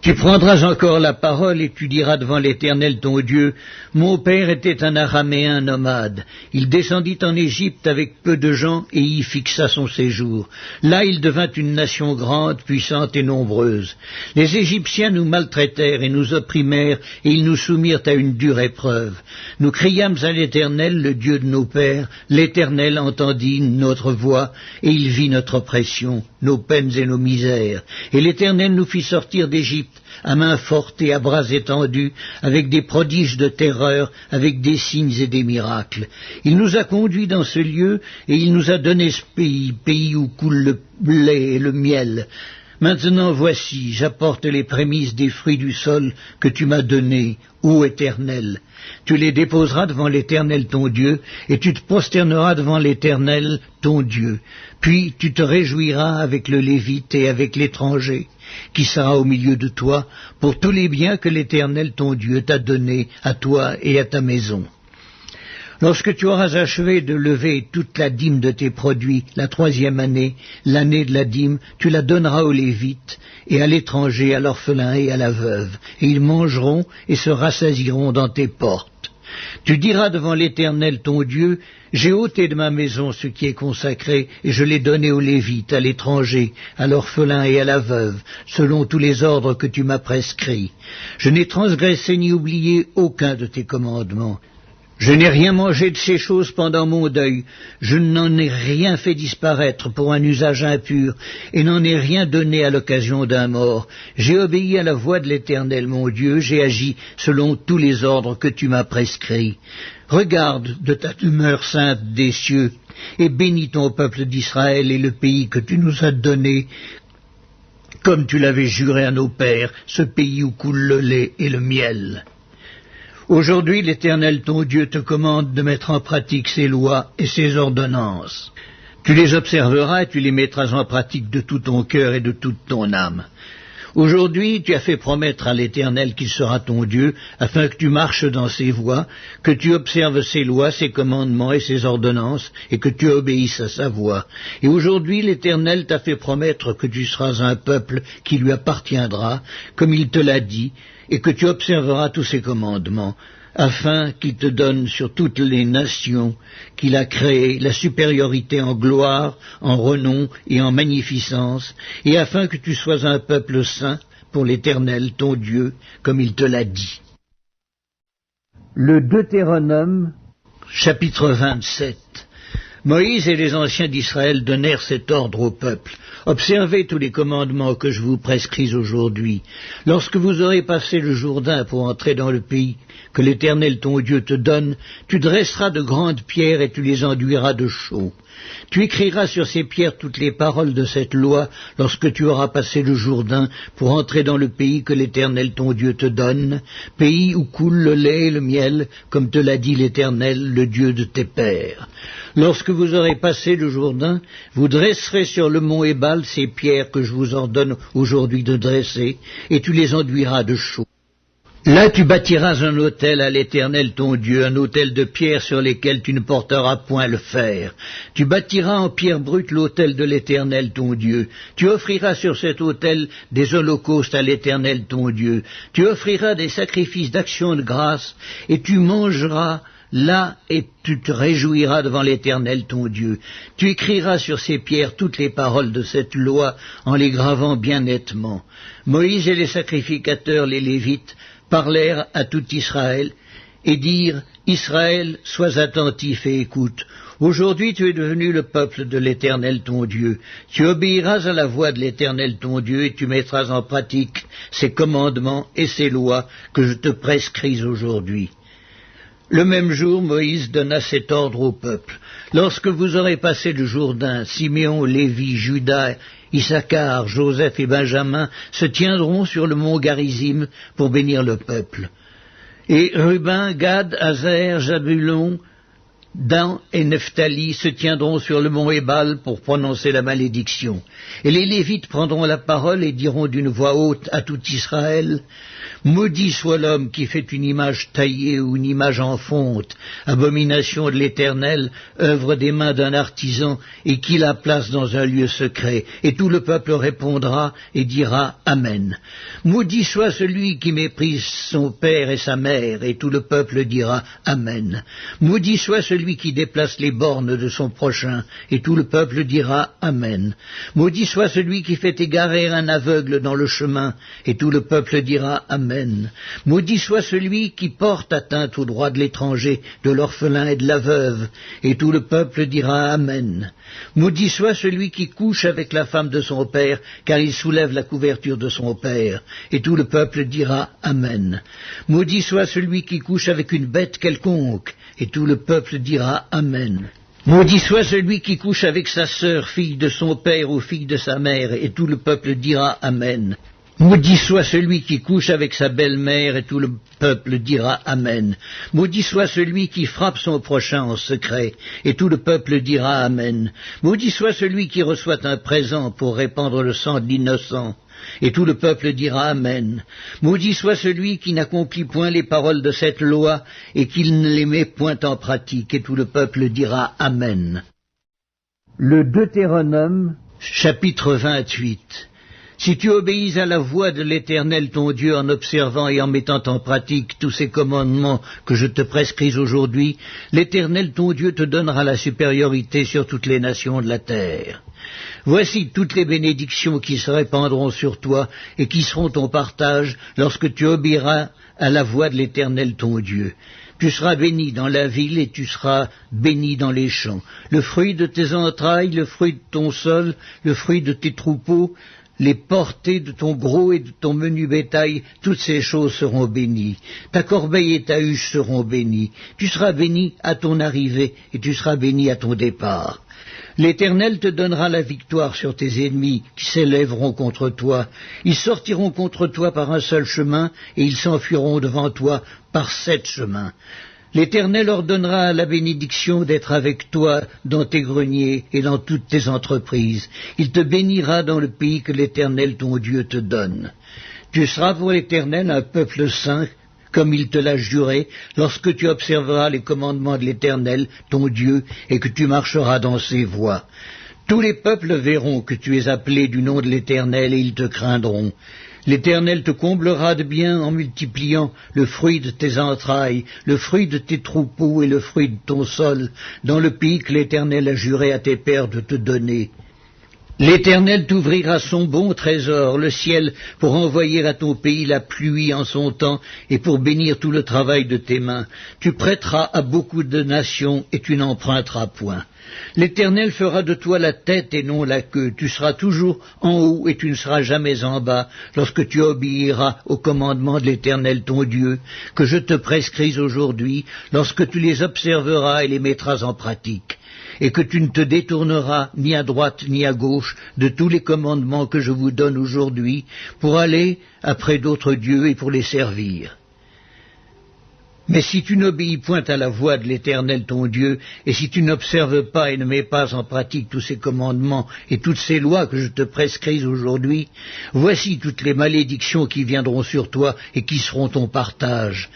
Tu prendras encore la parole et tu diras devant l'Éternel ton Dieu, « Mon père était un Araméen nomade. Il descendit en Égypte avec peu de gens et y fixa son séjour. Là il devint une nation grande, puissante et nombreuse. Les Égyptiens nous maltraitèrent et nous opprimèrent et ils nous soumirent à une dure épreuve. Nous criâmes à l'Éternel, le Dieu de nos pères. L'Éternel entendit notre voix et il vit notre oppression, nos peines et nos misères. Et l'Éternel nous fit sortir d'Égypte à main forte et à bras étendus, avec des prodiges de terreur, avec des signes et des miracles. Il nous a conduits dans ce lieu, et il nous a donné ce pays où coule le lait et le miel. Maintenant voici, j'apporte les prémices des fruits du sol que tu m'as donnés, ô Éternel. Tu les déposeras devant l'Éternel ton Dieu, et tu te prosterneras devant l'Éternel ton Dieu. Puis tu te réjouiras avec le Lévite et avec l'étranger, qui sera au milieu de toi, pour tous les biens que l'Éternel ton Dieu t'a donnés à toi et à ta maison. Lorsque tu auras achevé de lever toute la dîme de tes produits, la 3e année, l'année de la dîme, tu la donneras aux Lévites, et à l'étranger, à l'orphelin et à la veuve, et ils mangeront et se rassasieront dans tes portes. Tu diras devant l'Éternel ton Dieu, j'ai ôté de ma maison ce qui est consacré, et je l'ai donné aux Lévites, à l'étranger, à l'orphelin et à la veuve, selon tous les ordres que tu m'as prescrits. Je n'ai transgressé ni oublié aucun de tes commandements. Je n'ai rien mangé de ces choses pendant mon deuil, je n'en ai rien fait disparaître pour un usage impur, et n'en ai rien donné à l'occasion d'un mort. J'ai obéi à la voix de l'Éternel mon Dieu, j'ai agi selon tous les ordres que tu m'as prescrits. Regarde de ta demeure sainte des cieux, et bénis ton peuple d'Israël et le pays que tu nous as donné, comme tu l'avais juré à nos pères, ce pays où coule le lait et le miel. Aujourd'hui, l'Éternel ton Dieu te commande de mettre en pratique ses lois et ses ordonnances. Tu les observeras et tu les mettras en pratique de tout ton cœur et de toute ton âme. Aujourd'hui, tu as fait promettre à l'Éternel qu'il sera ton Dieu, afin que tu marches dans ses voies, que tu observes ses lois, ses commandements et ses ordonnances, et que tu obéisses à sa voix. Et aujourd'hui, l'Éternel t'a fait promettre que tu seras un peuple qui lui appartiendra, comme il te l'a dit, et que tu observeras tous ses commandements, afin qu'il te donne sur toutes les nations qu'il a créées la supériorité en gloire, en renom et en magnificence, et afin que tu sois un peuple saint pour l'Éternel ton Dieu, comme il te l'a dit. Le Deutéronome, chapitre 27. Moïse et les anciens d'Israël donnèrent cet ordre au peuple. Observez tous les commandements que je vous prescris aujourd'hui. Lorsque vous aurez passé le Jourdain pour entrer dans le pays que l'Éternel ton Dieu te donne, tu dresseras de grandes pierres et tu les enduiras de chaux. Tu écriras sur ces pierres toutes les paroles de cette loi lorsque tu auras passé le Jourdain pour entrer dans le pays que l'Éternel ton Dieu te donne, pays où coule le lait et le miel, comme te l'a dit l'Éternel, le Dieu de tes pères. Lorsque vous aurez passé le Jourdain, vous dresserez sur le mont Ébal ces pierres que je vous ordonne aujourd'hui de dresser, et tu les enduiras de chaux. Là tu bâtiras un autel à l'Éternel ton Dieu, un autel de pierres sur lesquelles tu ne porteras point le fer. Tu bâtiras en pierre brute l'autel de l'Éternel ton Dieu. Tu offriras sur cet autel des holocaustes à l'Éternel ton Dieu. Tu offriras des sacrifices d'action de grâce, et tu mangeras là, et tu te réjouiras devant l'Éternel ton Dieu. Tu écriras sur ces pierres toutes les paroles de cette loi, en les gravant bien nettement. Moïse et les sacrificateurs, les Lévites, parlèrent à tout Israël, et dirent, Israël, sois attentif et écoute. Aujourd'hui tu es devenu le peuple de l'Éternel ton Dieu. Tu obéiras à la voix de l'Éternel ton Dieu, et tu mettras en pratique ses commandements et ses lois que je te prescris aujourd'hui. Le même jour, Moïse donna cet ordre au peuple. Lorsque vous aurez passé le Jourdain, Siméon, Lévi, Juda, Issachar, Joseph et Benjamin se tiendront sur le mont Garizim pour bénir le peuple. Et Ruben, Gad, Aser, Zabulon, Dan et Nephtali se tiendront sur le mont Ébal pour prononcer la malédiction. Et les Lévites prendront la parole et diront d'une voix haute à tout Israël, maudit soit l'homme qui fait une image taillée ou une image en fonte, abomination de l'Éternel, œuvre des mains d'un artisan, et qui la place dans un lieu secret. Et tout le peuple répondra et dira Amen. Maudit soit celui qui méprise son père et sa mère, et tout le peuple dira Amen. Maudit soit celui qui déplace les bornes de son prochain, et tout le peuple dira Amen. Maudit soit celui qui fait égarer un aveugle dans le chemin, et tout le peuple dira Amen. Maudit soit celui qui porte atteinte aux droits de l'étranger, de l'orphelin et de la veuve, et tout le peuple dira Amen. Maudit soit celui qui couche avec la femme de son père, car il soulève la couverture de son père, et tout le peuple dira Amen. Maudit soit celui qui couche avec une bête quelconque, et tout le peuple dira Amen. Maudit soit celui qui couche avec sa sœur, fille de son père ou fille de sa mère, et tout le peuple dira Amen. Maudit soit celui qui couche avec sa belle-mère, et tout le peuple dira Amen. Maudit soit celui qui frappe son prochain en secret, et tout le peuple dira Amen. Maudit soit celui qui reçoit un présent pour répandre le sang de l'innocent, et tout le peuple dira Amen. Maudit soit celui qui n'accomplit point les paroles de cette loi, et qui ne les met point en pratique, et tout le peuple dira Amen. Le Deutéronome, chapitre 28. Si tu obéis à la voix de l'Éternel ton Dieu en observant et en mettant en pratique tous ces commandements que je te prescris aujourd'hui, l'Éternel ton Dieu te donnera la supériorité sur toutes les nations de la terre. Voici toutes les bénédictions qui se répandront sur toi et qui seront ton partage lorsque tu obéiras à la voix de l'Éternel ton Dieu. Tu seras béni dans la ville et tu seras béni dans les champs. Le fruit de tes entrailles, le fruit de ton sol, le fruit de tes troupeaux, les portées de ton gros et de ton menu bétail, toutes ces choses seront bénies. Ta corbeille et ta huche seront bénies. Tu seras béni à ton arrivée et tu seras béni à ton départ. L'Éternel te donnera la victoire sur tes ennemis qui s'élèveront contre toi. Ils sortiront contre toi par un seul chemin et ils s'enfuiront devant toi par 7 chemins. L'Éternel ordonnera la bénédiction d'être avec toi dans tes greniers et dans toutes tes entreprises. Il te bénira dans le pays que l'Éternel ton Dieu te donne. Tu seras pour l'Éternel un peuple saint, comme il te l'a juré, lorsque tu observeras les commandements de l'Éternel ton Dieu et que tu marcheras dans ses voies. Tous les peuples verront que tu es appelé du nom de l'Éternel et ils te craindront. L'Éternel te comblera de bien en multipliant le fruit de tes entrailles, le fruit de tes troupeaux et le fruit de ton sol, dans le pays que l'Éternel a juré à tes pères de te donner. L'Éternel t'ouvrira son bon trésor, le ciel, pour envoyer à ton pays la pluie en son temps et pour bénir tout le travail de tes mains. Tu prêteras à beaucoup de nations et tu n'emprunteras point. L'Éternel fera de toi la tête et non la queue. Tu seras toujours en haut et tu ne seras jamais en bas, lorsque tu obéiras aux commandements de l'Éternel ton Dieu, que je te prescris aujourd'hui, lorsque tu les observeras et les mettras en pratique, et que tu ne te détourneras ni à droite ni à gauche de tous les commandements que je vous donne aujourd'hui, pour aller après d'autres dieux et pour les servir. Mais si tu n'obéis point à la voix de l'Éternel ton Dieu, et si tu n'observes pas et ne mets pas en pratique tous ces commandements et toutes ces lois que je te prescris aujourd'hui, voici toutes les malédictions qui viendront sur toi et qui seront ton partage.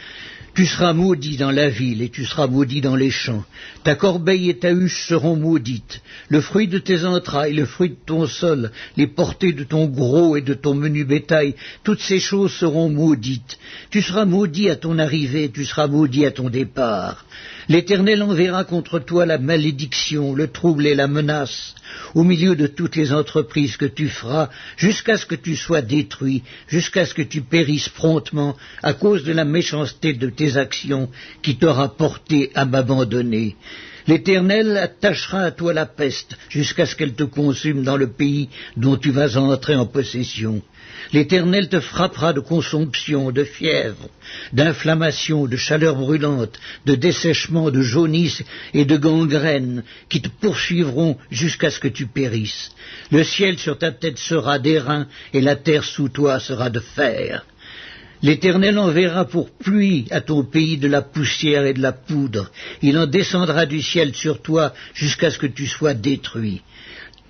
Tu seras maudit dans la ville et tu seras maudit dans les champs. Ta corbeille et ta huche seront maudites. Le fruit de tes entrailles, le fruit de ton sol, les portées de ton gros et de ton menu bétail, toutes ces choses seront maudites. Tu seras maudit à ton arrivée, tu seras maudit à ton départ. L'Éternel enverra contre toi la malédiction, le trouble et la menace, au milieu de toutes les entreprises que tu feras, jusqu'à ce que tu sois détruit, jusqu'à ce que tu périsses promptement, à cause de la méchanceté de tes actions qui t'aura porté à m'abandonner. L'Éternel attachera à toi la peste, jusqu'à ce qu'elle te consume dans le pays dont tu vas entrer en possession. L'Éternel te frappera de consomption, de fièvre, d'inflammation, de chaleur brûlante, de dessèchement, de jaunisse et de gangrène, qui te poursuivront jusqu'à ce que tu périsses. Le ciel sur ta tête sera d'airain, et la terre sous toi sera de fer. L'Éternel enverra pour pluie à ton pays de la poussière et de la poudre. Il en descendra du ciel sur toi jusqu'à ce que tu sois détruit.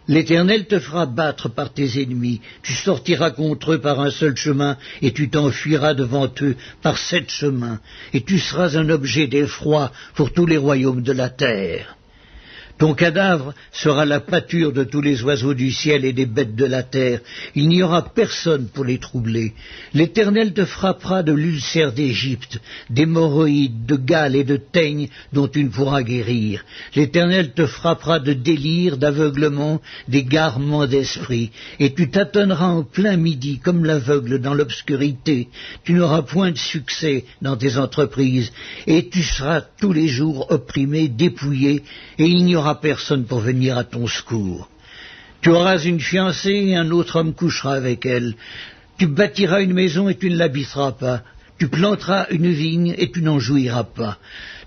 L'Éternel te fera battre par tes ennemis, tu sortiras contre eux par un seul chemin, et tu t'enfuiras devant eux par 7 chemins, et tu seras un objet d'effroi pour tous les royaumes de la terre. Ton cadavre sera la pâture de tous les oiseaux du ciel et des bêtes de la terre. Il n'y aura personne pour les troubler. L'Éternel te frappera de l'ulcère d'Égypte, d'hémorroïdes, de gale et de teigne dont tu ne pourras guérir. L'Éternel te frappera de délire, d'aveuglement, d'égarement d'esprit. Et tu tâtonneras en plein midi comme l'aveugle dans l'obscurité. Tu n'auras point de succès dans tes entreprises. Et tu seras tous les jours opprimé, dépouillé, et il n'y aura personne pour venir à ton secours. Tu auras une fiancée et un autre homme couchera avec elle. Tu bâtiras une maison et tu ne l'habiteras pas. Tu planteras une vigne et tu n'en jouiras pas.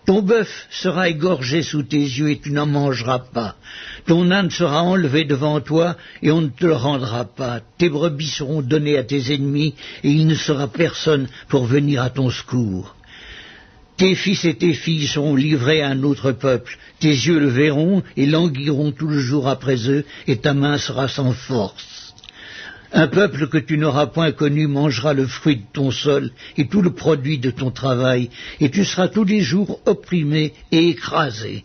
Ton bœuf sera égorgé sous tes yeux et tu n'en mangeras pas. Ton âne sera enlevé devant toi et on ne te le rendra pas. Tes brebis seront données à tes ennemis et il ne sera personne pour venir à ton secours. Tes fils et tes filles seront livrés à un autre peuple. Tes yeux le verront et languiront tout le jour après eux, et ta main sera sans force. Un peuple que tu n'auras point connu mangera le fruit de ton sol et tout le produit de ton travail, et tu seras tous les jours opprimé et écrasé.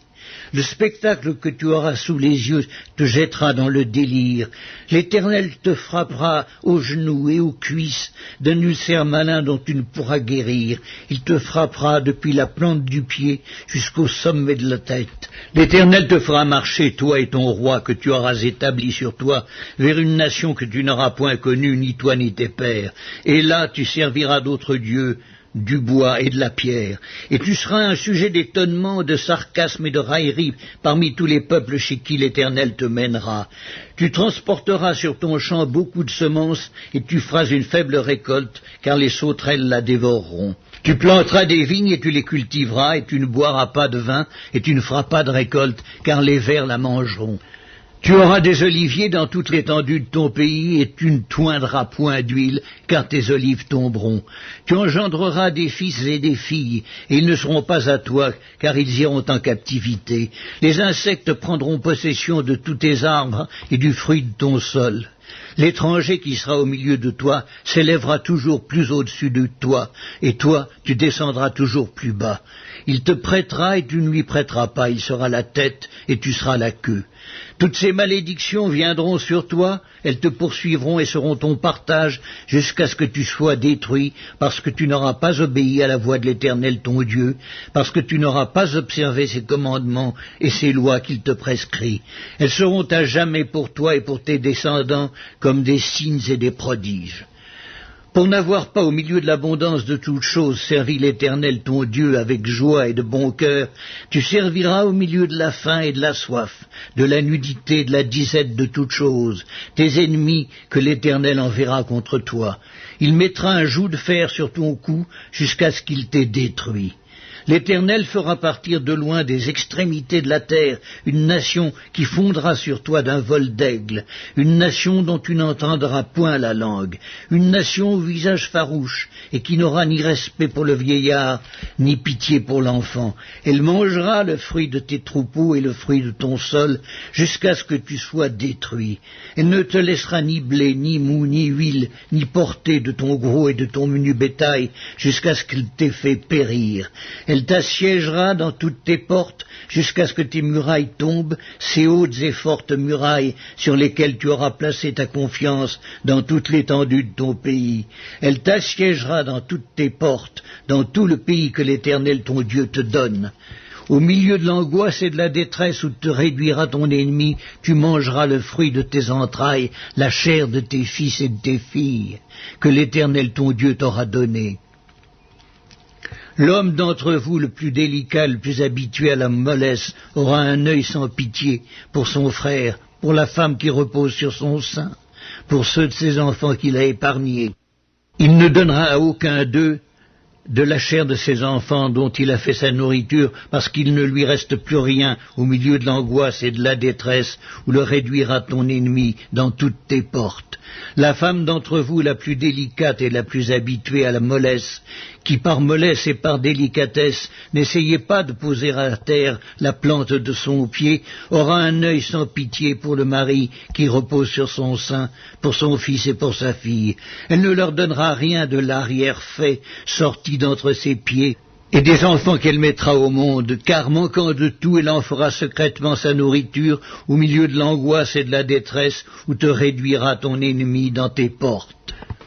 Le spectacle que tu auras sous les yeux te jettera dans le délire. L'Éternel te frappera aux genoux et aux cuisses d'un ulcère malin dont tu ne pourras guérir. Il te frappera depuis la plante du pied jusqu'au sommet de la tête. L'Éternel te fera marcher, toi et ton roi que tu auras établi sur toi, vers une nation que tu n'auras point connue, ni toi ni tes pères. Et là tu serviras d'autres dieux, du bois et de la pierre, et tu seras un sujet d'étonnement, de sarcasme et de raillerie parmi tous les peuples chez qui l'Éternel te mènera. Tu transporteras sur ton champ beaucoup de semences, et tu feras une faible récolte, car les sauterelles la dévoreront. Tu planteras des vignes et tu les cultiveras, et tu ne boiras pas de vin, et tu ne feras pas de récolte, car les vers la mangeront. Tu auras des oliviers dans toute l'étendue de ton pays, et tu ne toindras point d'huile, car tes olives tomberont. Tu engendreras des fils et des filles, et ils ne seront pas à toi, car ils iront en captivité. Les insectes prendront possession de tous tes arbres et du fruit de ton sol. L'étranger qui sera au milieu de toi s'élèvera toujours plus au-dessus de toi, et toi, tu descendras toujours plus bas. Il te prêtera et tu ne lui prêteras pas, il sera la tête et tu seras la queue. Toutes ces malédictions viendront sur toi, elles te poursuivront et seront ton partage jusqu'à ce que tu sois détruit, parce que tu n'auras pas obéi à la voix de l'Éternel ton Dieu, parce que tu n'auras pas observé ses commandements et ses lois qu'il te prescrit. Elles seront à jamais pour toi et pour tes descendants comme des signes et des prodiges. Pour n'avoir pas au milieu de l'abondance de toutes choses servi l'Éternel ton Dieu avec joie et de bon cœur, tu serviras au milieu de la faim et de la soif, de la nudité, de la disette de toutes choses, tes ennemis que l'Éternel enverra contre toi. Il mettra un joug de fer sur ton cou jusqu'à ce qu'il t'ait détruit. L'Éternel fera partir de loin des extrémités de la terre une nation qui fondra sur toi d'un vol d'aigle, une nation dont tu n'entendras point la langue, une nation au visage farouche et qui n'aura ni respect pour le vieillard, ni pitié pour l'enfant. Elle mangera le fruit de tes troupeaux et le fruit de ton sol jusqu'à ce que tu sois détruit. Elle ne te laissera ni blé, ni mou, ni huile, ni portée de ton gros et de ton menu bétail jusqu'à ce qu'elle t'ait fait périr. Elle t'assiégera dans toutes tes portes jusqu'à ce que tes murailles tombent, ces hautes et fortes murailles sur lesquelles tu auras placé ta confiance dans toute l'étendue de ton pays. Elle t'assiégera dans toutes tes portes, dans tout le pays que l'Éternel ton Dieu te donne. Au milieu de l'angoisse et de la détresse où te réduira ton ennemi, tu mangeras le fruit de tes entrailles, la chair de tes fils et de tes filles, que l'Éternel ton Dieu t'aura donné. L'homme d'entre vous le plus délicat, le plus habitué à la mollesse, aura un œil sans pitié pour son frère, pour la femme qui repose sur son sein, pour ceux de ses enfants qu'il a épargnés. Il ne donnera à aucun d'eux de la chair de ses enfants dont il a fait sa nourriture, parce qu'il ne lui reste plus rien au milieu de l'angoisse et de la détresse, où le réduira ton ennemi dans toutes tes portes. La femme d'entre vous la plus délicate et la plus habituée à la mollesse, qui par mollesse et par délicatesse n'essayez pas de poser à terre la plante de son pied, aura un œil sans pitié pour le mari qui repose sur son sein, pour son fils et pour sa fille. Elle ne leur donnera rien de l'arrière-fait sorti d'entre ses pieds, et des enfants qu'elle mettra au monde, car manquant de tout, elle en fera secrètement sa nourriture au milieu de l'angoisse et de la détresse où te réduira ton ennemi dans tes portes.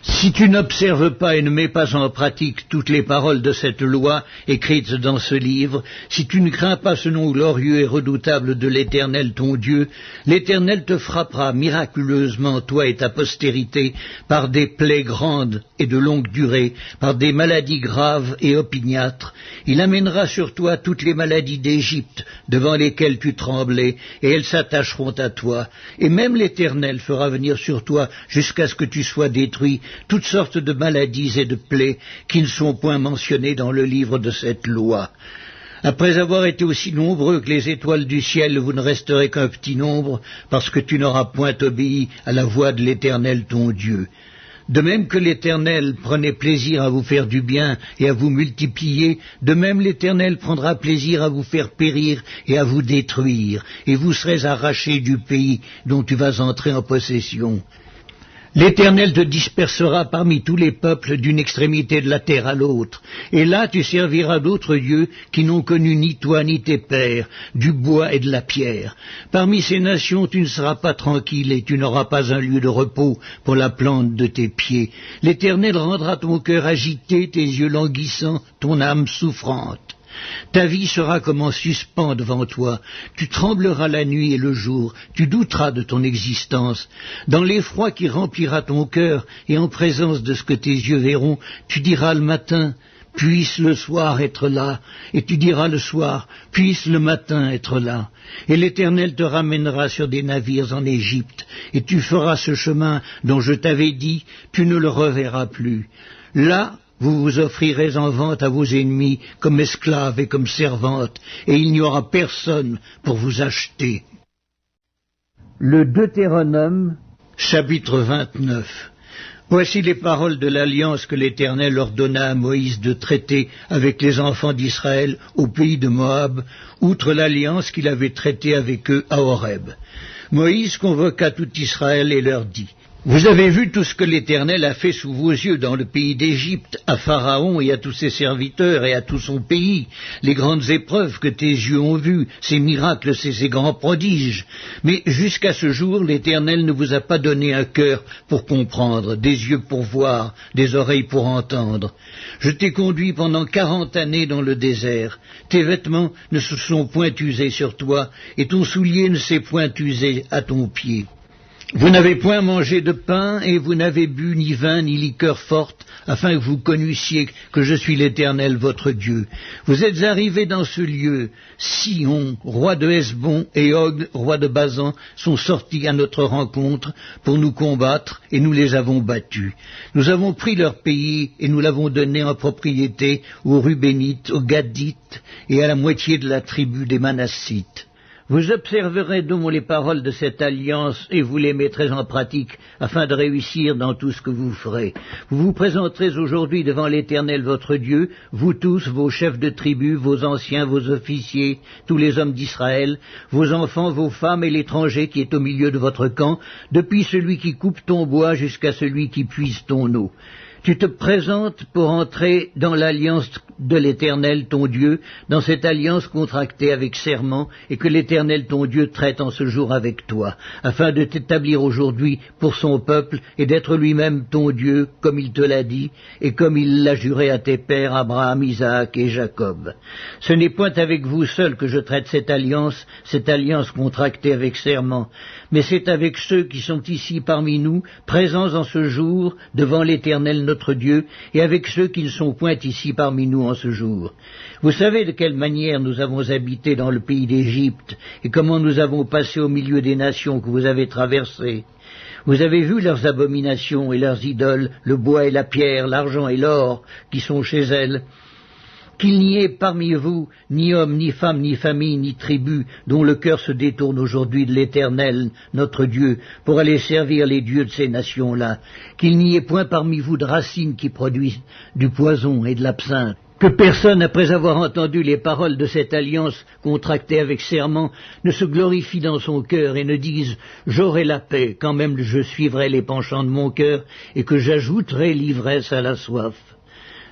Si tu n'observes pas et ne mets pas en pratique toutes les paroles de cette loi écrites dans ce livre, si tu ne crains pas ce nom glorieux et redoutable de l'Éternel ton Dieu, l'Éternel te frappera miraculeusement, toi et ta postérité, par des plaies grandes et de longue durée, par des maladies graves et opiniâtres. Il amènera sur toi toutes les maladies d'Égypte, devant lesquelles tu tremblais, et elles s'attacheront à toi. Et même l'Éternel fera venir sur toi, jusqu'à ce que tu sois détruit, toutes sortes de maladies et de plaies qui ne sont point mentionnées dans le livre de cette loi. Après avoir été aussi nombreux que les étoiles du ciel, vous ne resterez qu'un petit nombre, parce que tu n'auras point obéi à la voix de l'Éternel ton Dieu. De même que l'Éternel prenait plaisir à vous faire du bien et à vous multiplier, de même l'Éternel prendra plaisir à vous faire périr et à vous détruire, et vous serez arrachés du pays dont tu vas entrer en possession. L'Éternel te dispersera parmi tous les peuples d'une extrémité de la terre à l'autre, et là tu serviras d'autres dieux qui n'ont connu ni toi ni tes pères, du bois et de la pierre. Parmi ces nations tu ne seras pas tranquille et tu n'auras pas un lieu de repos pour la plante de tes pieds. L'Éternel rendra ton cœur agité, tes yeux languissants, ton âme souffrante. Ta vie sera comme en suspens devant toi, tu trembleras la nuit et le jour, tu douteras de ton existence. Dans l'effroi qui remplira ton cœur et en présence de ce que tes yeux verront, tu diras le matin, puisse le soir être là, et tu diras le soir, puisse le matin être là. Et l'Éternel te ramènera sur des navires en Égypte, et tu feras ce chemin dont je t'avais dit, tu ne le reverras plus. Là, vous vous offrirez en vente à vos ennemis comme esclaves et comme servantes, et il n'y aura personne pour vous acheter. Le Deutéronome, chapitre 29. Voici les paroles de l'alliance que l'Éternel ordonna à Moïse de traiter avec les enfants d'Israël au pays de Moab, outre l'alliance qu'il avait traitée avec eux à Horeb. Moïse convoqua tout Israël et leur dit: Vous avez vu tout ce que l'Éternel a fait sous vos yeux dans le pays d'Égypte, à Pharaon et à tous ses serviteurs et à tout son pays, les grandes épreuves que tes yeux ont vues, ces miracles, ces grands prodiges. Mais jusqu'à ce jour, l'Éternel ne vous a pas donné un cœur pour comprendre, des yeux pour voir, des oreilles pour entendre. Je t'ai conduit pendant 40 années dans le désert. Tes vêtements ne se sont point usés sur toi, et ton soulier ne s'est point usé à ton pied. Vous n'avez point mangé de pain, et vous n'avez bu ni vin, ni liqueur forte, afin que vous connussiez que je suis l'Éternel votre Dieu. Vous êtes arrivés dans ce lieu. Sihon, roi de Hesbon, et Og, roi de Basan, sont sortis à notre rencontre pour nous combattre, et nous les avons battus. Nous avons pris leur pays, et nous l'avons donné en propriété aux Rubénites, aux Gadites, et à la moitié de la tribu des Manassites. Vous observerez donc les paroles de cette alliance et vous les mettrez en pratique afin de réussir dans tout ce que vous ferez. Vous vous présenterez aujourd'hui devant l'Éternel votre Dieu, vous tous, vos chefs de tribu, vos anciens, vos officiers, tous les hommes d'Israël, vos enfants, vos femmes et l'étranger qui est au milieu de votre camp, depuis celui qui coupe ton bois jusqu'à celui qui puise ton eau. Tu te présentes pour entrer dans l'alliance de l'Éternel ton Dieu, dans cette alliance contractée avec serment, et que l'Éternel ton Dieu traite en ce jour avec toi, afin de t'établir aujourd'hui pour son peuple, et d'être lui-même ton Dieu, comme il te l'a dit, et comme il l'a juré à tes pères Abraham, Isaac et Jacob. Ce n'est point avec vous seul que je traite cette alliance contractée avec serment, mais c'est avec ceux qui sont ici parmi nous, présents en ce jour, devant l'Éternel notre Dieu, et avec ceux qui ne sont point ici parmi nous en ce jour. Vous savez de quelle manière nous avons habité dans le pays d'Égypte, et comment nous avons passé au milieu des nations que vous avez traversées. Vous avez vu leurs abominations et leurs idoles, le bois et la pierre, l'argent et l'or, qui sont chez elles. Qu'il n'y ait parmi vous ni homme, ni femme, ni famille, ni tribu, dont le cœur se détourne aujourd'hui de l'Éternel, notre Dieu, pour aller servir les dieux de ces nations-là. Qu'il n'y ait point parmi vous de racines qui produisent du poison et de l'absinthe. Que personne, après avoir entendu les paroles de cette alliance contractée avec serment, ne se glorifie dans son cœur et ne dise « J'aurai la paix, quand même je suivrai les penchants de mon cœur, et que j'ajouterai l'ivresse à la soif. »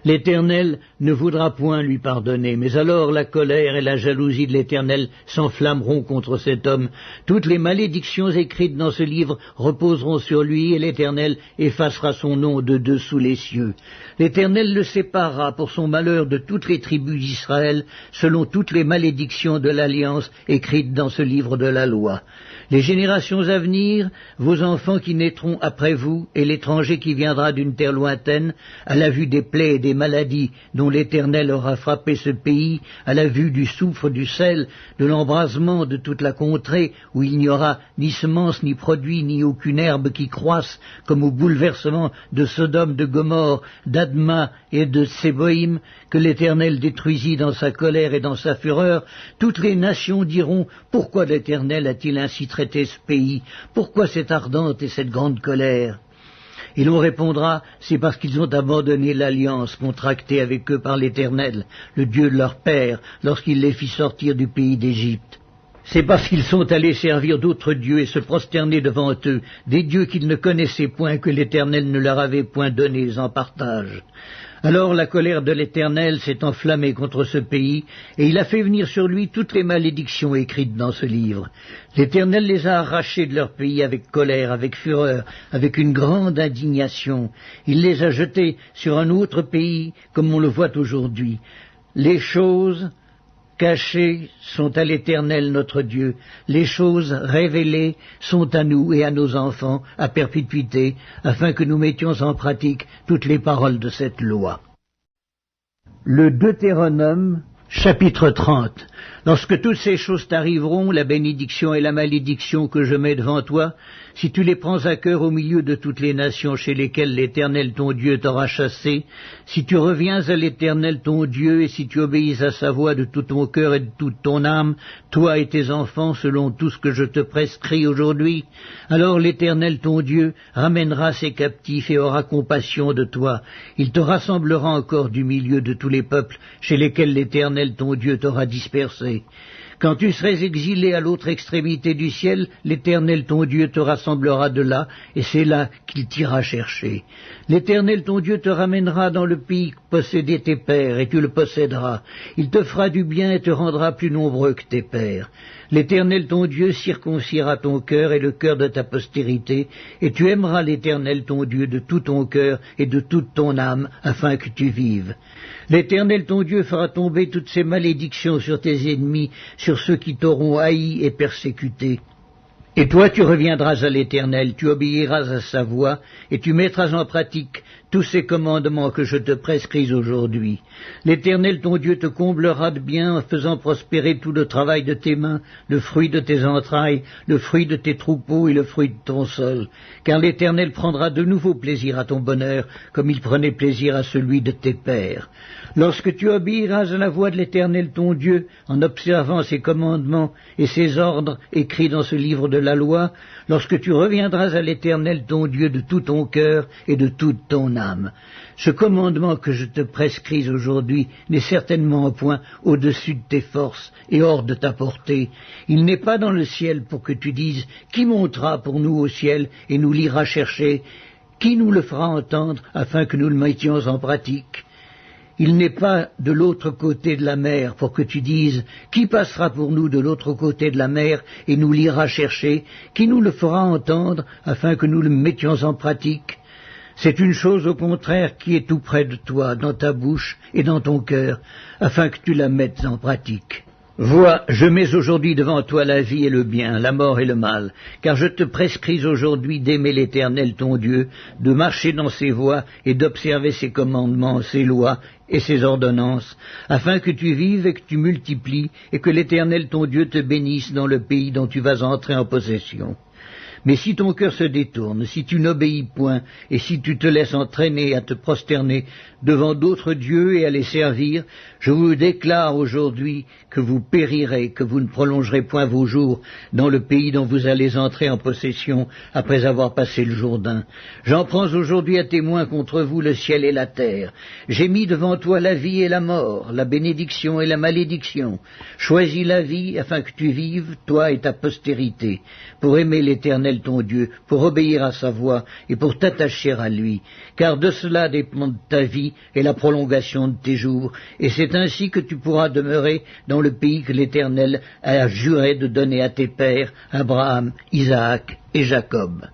L'Éternel ne voudra point lui pardonner, mais alors la colère et la jalousie de l'Éternel s'enflammeront contre cet homme. Toutes les malédictions écrites dans ce livre reposeront sur lui, et l'Éternel effacera son nom de dessous les cieux. L'Éternel le séparera pour son malheur de toutes les tribus d'Israël, selon toutes les malédictions de l'alliance écrites dans ce livre de la loi. Les générations à venir, vos enfants qui naîtront après vous, et l'étranger qui viendra d'une terre lointaine, à la vue des plaies et des maladies dont l'Éternel aura frappé ce pays, à la vue du soufre, du sel, de l'embrasement de toute la contrée, où il n'y aura ni semence, ni produit, ni aucune herbe qui croisse, comme au bouleversement de Sodome, de Gomorrhe, d'Adma et de Séboïm, que l'Éternel détruisit dans sa colère et dans sa fureur, toutes les nations diront « Pourquoi l'Éternel a-t-il ainsi traité ce pays? Pourquoi cette ardente et cette grande colère ?» Et l'on répondra, c'est parce qu'ils ont abandonné l'alliance contractée avec eux par l'Éternel, le Dieu de leur père, lorsqu'il les fit sortir du pays d'Égypte. C'est parce qu'ils sont allés servir d'autres dieux et se prosterner devant eux, des dieux qu'ils ne connaissaient point, que l'Éternel ne leur avait point donnés en partage. Alors la colère de l'Éternel s'est enflammée contre ce pays, et il a fait venir sur lui toutes les malédictions écrites dans ce livre. L'Éternel les a arrachés de leur pays avec colère, avec fureur, avec une grande indignation. Il les a jetés sur un autre pays, comme on le voit aujourd'hui. Les choses cachées sont à l'Éternel notre Dieu. Les choses révélées sont à nous et à nos enfants, à perpétuité, afin que nous mettions en pratique toutes les paroles de cette loi. Le Deutéronome, chapitre 30. Lorsque toutes ces choses t'arriveront, la bénédiction et la malédiction que je mets devant toi, si tu les prends à cœur au milieu de toutes les nations chez lesquelles l'Éternel ton Dieu t'aura chassé, si tu reviens à l'Éternel ton Dieu, et si tu obéis à sa voix de tout ton cœur et de toute ton âme, toi et tes enfants, selon tout ce que je te prescris aujourd'hui, alors l'Éternel ton Dieu ramènera ses captifs et aura compassion de toi. Il te rassemblera encore du milieu de tous les peuples chez lesquels l'Éternel ton Dieu t'aura dispersé. Quand tu serais exilé à l'autre extrémité du ciel, l'Éternel ton Dieu te rassemblera de là, et c'est là qu'il t'ira chercher. L'Éternel ton Dieu te ramènera dans le pays que possédaient tes pères, et tu le posséderas. Il te fera du bien et te rendra plus nombreux que tes pères. L'Éternel ton Dieu circoncira ton cœur et le cœur de ta postérité, et tu aimeras l'Éternel ton Dieu de tout ton cœur et de toute ton âme, afin que tu vives. L'Éternel ton Dieu fera tomber toutes ces malédictions sur tes ennemis, sur ceux qui t'auront haï et persécuté. Et toi tu reviendras à l'Éternel, tu obéiras à sa voix, et tu mettras en pratique tous ces commandements que je te prescris aujourd'hui. L'Éternel ton Dieu te comblera de bien en faisant prospérer tout le travail de tes mains, le fruit de tes entrailles, le fruit de tes troupeaux et le fruit de ton sol. Car l'Éternel prendra de nouveau plaisir à ton bonheur, comme il prenait plaisir à celui de tes pères. Lorsque tu obéiras à la voix de l'Éternel ton Dieu, en observant ses commandements et ses ordres écrits dans ce livre de la loi, lorsque tu reviendras à l'Éternel ton Dieu de tout ton cœur et de toute ton âme. Ce commandement que je te prescris aujourd'hui n'est certainement point au-dessus de tes forces et hors de ta portée. Il n'est pas dans le ciel pour que tu dises « Qui montera pour nous au ciel et nous l'ira chercher ? Qui nous le fera entendre afin que nous le mettions en pratique ?» Il n'est pas de l'autre côté de la mer pour que tu dises « Qui passera pour nous de l'autre côté de la mer et nous l'ira chercher ? Qui nous le fera entendre afin que nous le mettions en pratique ?» C'est une chose au contraire qui est tout près de toi, dans ta bouche et dans ton cœur, afin que tu la mettes en pratique. Vois, je mets aujourd'hui devant toi la vie et le bien, la mort et le mal, car je te prescris aujourd'hui d'aimer l'Éternel ton Dieu, de marcher dans ses voies et d'observer ses commandements, ses lois et ses ordonnances, afin que tu vives et que tu multiplies, et que l'Éternel ton Dieu te bénisse dans le pays dont tu vas entrer en possession. Mais si ton cœur se détourne, si tu n'obéis point, et si tu te laisses entraîner à te prosterner devant d'autres dieux et à les servir, je vous déclare aujourd'hui que vous périrez, que vous ne prolongerez point vos jours dans le pays dont vous allez entrer en possession après avoir passé le Jourdain. J'en prends aujourd'hui à témoin contre vous le ciel et la terre. J'ai mis devant toi la vie et la mort, la bénédiction et la malédiction. Choisis la vie afin que tu vives, toi et ta postérité, pour aimer l'Éternel ton Dieu, pour obéir à sa voix et pour t'attacher à lui, car de cela dépend ta vie et la prolongation de tes jours, et c'est ainsi que tu pourras demeurer dans le pays que l'Éternel a juré de donner à tes pères, Abraham, Isaac et Jacob.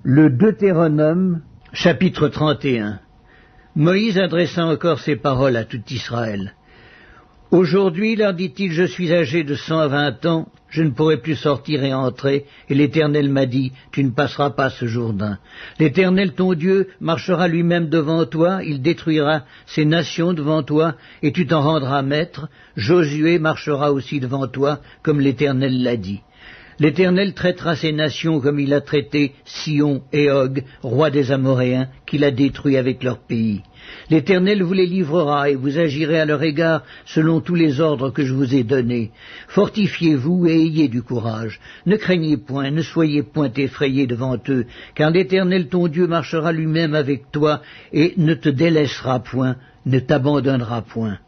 Le Deutéronome, chapitre 31. Moïse adressa encore ces paroles à tout Israël. Aujourd'hui, leur dit-il, je suis âgé de 120 ans, je ne pourrai plus sortir et entrer, et l'Éternel m'a dit, tu ne passeras pas ce Jourdain. L'Éternel ton Dieu marchera lui-même devant toi, il détruira ces nations devant toi, et tu t'en rendras maître. Josué marchera aussi devant toi, comme l'Éternel l'a dit. L'Éternel traitera ces nations comme il a traité Sion et Og, rois des Amoréens, qu'il a détruits avec leur pays. L'Éternel vous les livrera, et vous agirez à leur égard selon tous les ordres que je vous ai donnés. Fortifiez-vous et ayez du courage. Ne craignez point, ne soyez point effrayés devant eux, car l'Éternel ton Dieu marchera lui-même avec toi, et ne te délaissera point, ne t'abandonnera point.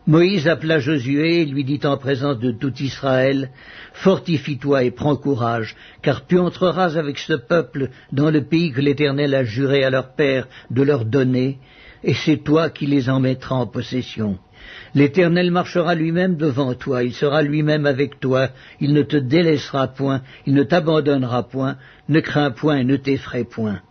Moïse appela Josué et lui dit en présence de tout Israël, « Fortifie-toi et prends courage, car tu entreras avec ce peuple dans le pays que l'Éternel a juré à leur père de leur donner, et c'est toi qui les en mettras en possession. L'Éternel marchera lui-même devant toi, il sera lui-même avec toi, il ne te délaissera point, il ne t'abandonnera point, ne crains point et ne t'effraie point. »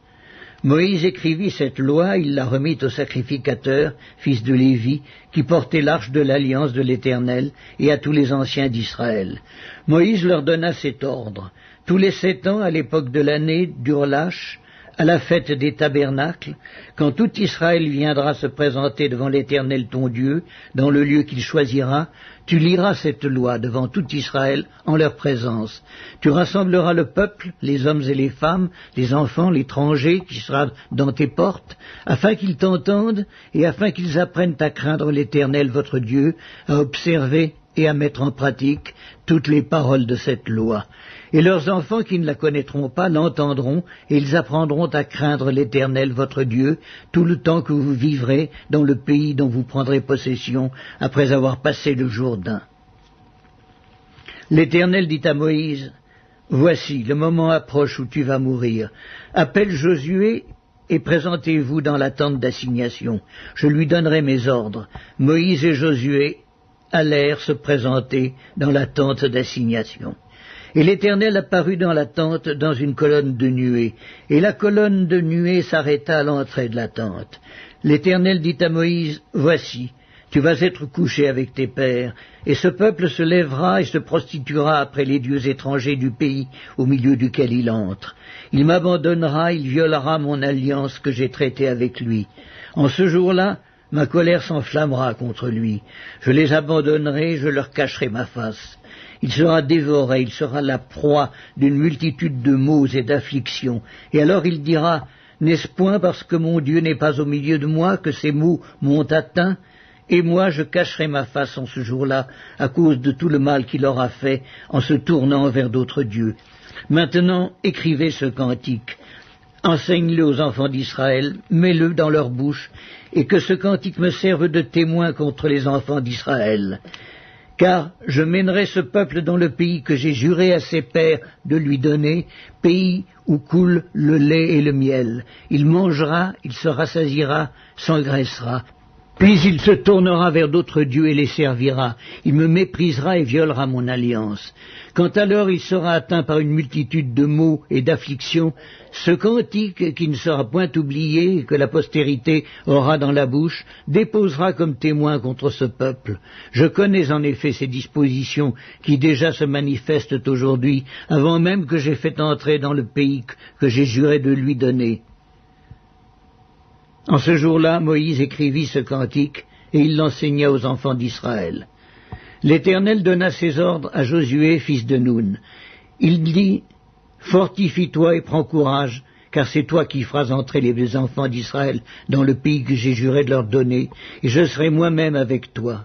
Moïse écrivit cette loi, il la remit au sacrificateur, fils de Lévi, qui portait l'arche de l'alliance de l'Éternel, et à tous les anciens d'Israël. Moïse leur donna cet ordre. Tous les 7 ans, à l'époque de l'année d'Urlache, à la fête des tabernacles, quand tout Israël viendra se présenter devant l'Éternel ton Dieu, dans le lieu qu'il choisira, tu liras cette loi devant tout Israël en leur présence. Tu rassembleras le peuple, les hommes et les femmes, les enfants, l'étranger qui sera dans tes portes, afin qu'ils t'entendent et afin qu'ils apprennent à craindre l'Éternel votre Dieu, à observer et à mettre en pratique toutes les paroles de cette loi. Et leurs enfants qui ne la connaîtront pas l'entendront, et ils apprendront à craindre l'Éternel votre Dieu tout le temps que vous vivrez dans le pays dont vous prendrez possession après avoir passé le Jourdain. L'Éternel dit à Moïse, « Voici, le moment approche où tu vas mourir. Appelle Josué et présentez-vous dans la tente d'assignation. Je lui donnerai mes ordres. » Moïse et Josué allèrent se présenter dans la tente d'assignation. Et l'Éternel apparut dans la tente dans une colonne de nuée, et la colonne de nuée s'arrêta à l'entrée de la tente. L'Éternel dit à Moïse, « Voici, tu vas être couché avec tes pères, et ce peuple se lèvera et se prostituera après les dieux étrangers du pays au milieu duquel il entre. Il m'abandonnera, il violera mon alliance que j'ai traitée avec lui. En ce jour-là, ma colère s'enflammera contre lui. Je les abandonnerai, je leur cacherai ma face. Il sera dévoré, il sera la proie d'une multitude de maux et d'afflictions. Et alors il dira, n'est-ce point parce que mon Dieu n'est pas au milieu de moi que ces maux m'ont atteint ? Et moi je cacherai ma face en ce jour-là à cause de tout le mal qu'il aura fait en se tournant vers d'autres dieux. Maintenant, écrivez ce cantique. Enseigne-le aux enfants d'Israël, mets-le dans leur bouche, et que ce cantique me serve de témoin contre les enfants d'Israël. Car je mènerai ce peuple dans le pays que j'ai juré à ses pères de lui donner, pays où coule le lait et le miel. Il mangera, il se rassasiera, s'engraissera. Puis il se tournera vers d'autres dieux et les servira. Il me méprisera et violera mon alliance. Quand alors il sera atteint par une multitude de maux et d'afflictions, ce cantique, qui ne sera point oublié, que la postérité aura dans la bouche, déposera comme témoin contre ce peuple. Je connais en effet ces dispositions qui déjà se manifestent aujourd'hui, avant même que j'aie fait entrer dans le pays que j'ai juré de lui donner. En ce jour-là, Moïse écrivit ce cantique, et il l'enseigna aux enfants d'Israël. L'Éternel donna ses ordres à Josué, fils de Nun. Il dit, « Fortifie-toi et prends courage, car c'est toi qui feras entrer les enfants d'Israël dans le pays que j'ai juré de leur donner, et je serai moi-même avec toi. »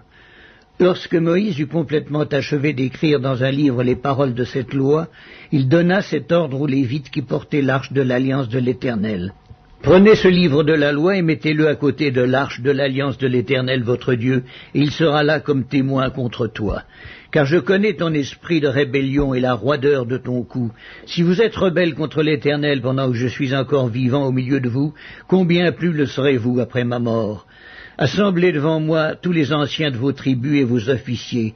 Lorsque Moïse eut complètement achevé d'écrire dans un livre les paroles de cette loi, il donna cet ordre aux Lévites qui portaient l'arche de l'alliance de l'Éternel. Prenez ce livre de la loi et mettez-le à côté de l'arche de l'alliance de l'Éternel votre Dieu, et il sera là comme témoin contre toi. Car je connais ton esprit de rébellion et la roideur de ton cou. Si vous êtes rebelle contre l'Éternel pendant que je suis encore vivant au milieu de vous, combien plus le serez-vous après ma mort ? Assemblez devant moi tous les anciens de vos tribus et vos officiers.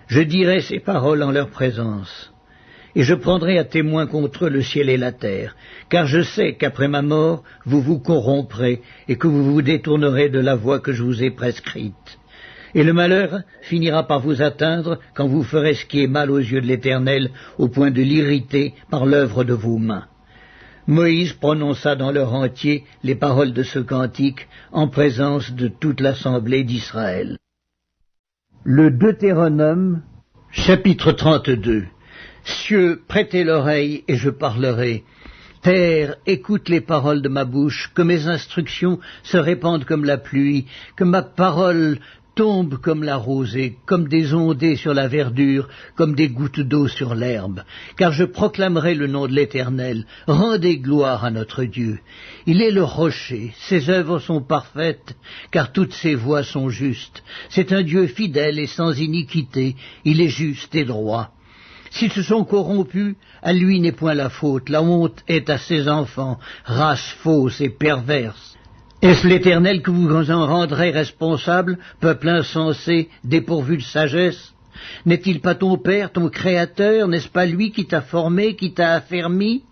Je dirai ces paroles en leur présence. Et je prendrai à témoin contre eux le ciel et la terre, car je sais qu'après ma mort, vous vous corromprez et que vous vous détournerez de la voie que je vous ai prescrite. Et le malheur finira par vous atteindre quand vous ferez ce qui est mal aux yeux de l'Éternel, au point de l'irriter par l'œuvre de vos mains. » Moïse prononça dans leur entier les paroles de ce cantique en présence de toute l'assemblée d'Israël. Le Deutéronome, chapitre 32. Cieux, prêtez l'oreille et je parlerai. Terre, écoute les paroles de ma bouche, que mes instructions se répandent comme la pluie, que ma parole tombe comme la rosée, comme des ondées sur la verdure, comme des gouttes d'eau sur l'herbe. Car je proclamerai le nom de l'Éternel. Rendez gloire à notre Dieu. Il est le rocher, ses œuvres sont parfaites, car toutes ses voies sont justes. C'est un Dieu fidèle et sans iniquité, il est juste et droit. S'ils se sont corrompus, à lui n'est point la faute, la honte est à ses enfants, race fausse et perverse. Est-ce l'Éternel que vous en rendrez responsable, peuple insensé, dépourvu de sagesse? N'est-il pas ton Père, ton Créateur? N'est-ce pas lui qui t'a formé, qui t'a affermi?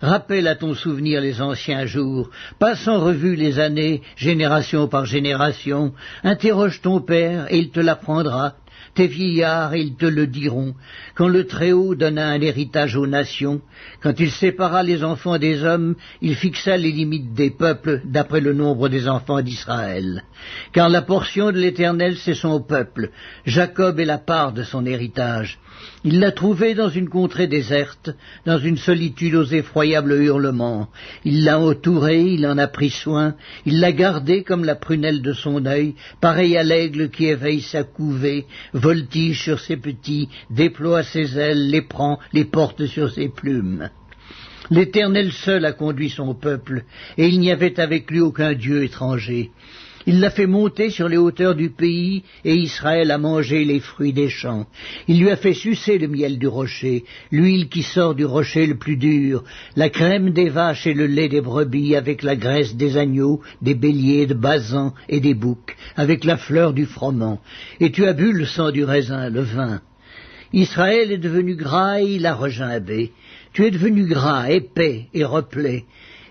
Rappelle à ton souvenir les anciens jours, passe en revue les années, génération par génération, interroge ton Père et il te l'apprendra. Tes vieillards, ils te le diront, quand le Très-Haut donna un héritage aux nations, quand il sépara les enfants des hommes, il fixa les limites des peuples d'après le nombre des enfants d'Israël. Car la portion de l'Éternel, c'est son peuple, Jacob est la part de son héritage. Il l'a trouvé dans une contrée déserte, dans une solitude aux effroyables hurlements. Il l'a entouré, il en a pris soin, il l'a gardé comme la prunelle de son œil, pareil à l'aigle qui éveille sa couvée, voltige sur ses petits, déploie ses ailes, les prend, les porte sur ses plumes. L'Éternel seul a conduit son peuple, et il n'y avait avec lui aucun dieu étranger. Il l'a fait monter sur les hauteurs du pays, et Israël a mangé les fruits des champs. Il lui a fait sucer le miel du rocher, l'huile qui sort du rocher le plus dur, la crème des vaches et le lait des brebis, avec la graisse des agneaux, des béliers, de basan et des boucs, avec la fleur du froment. Et tu as bu le sang du raisin, le vin. Israël est devenu gras et il a regimbé. Tu es devenu gras, épais et replé.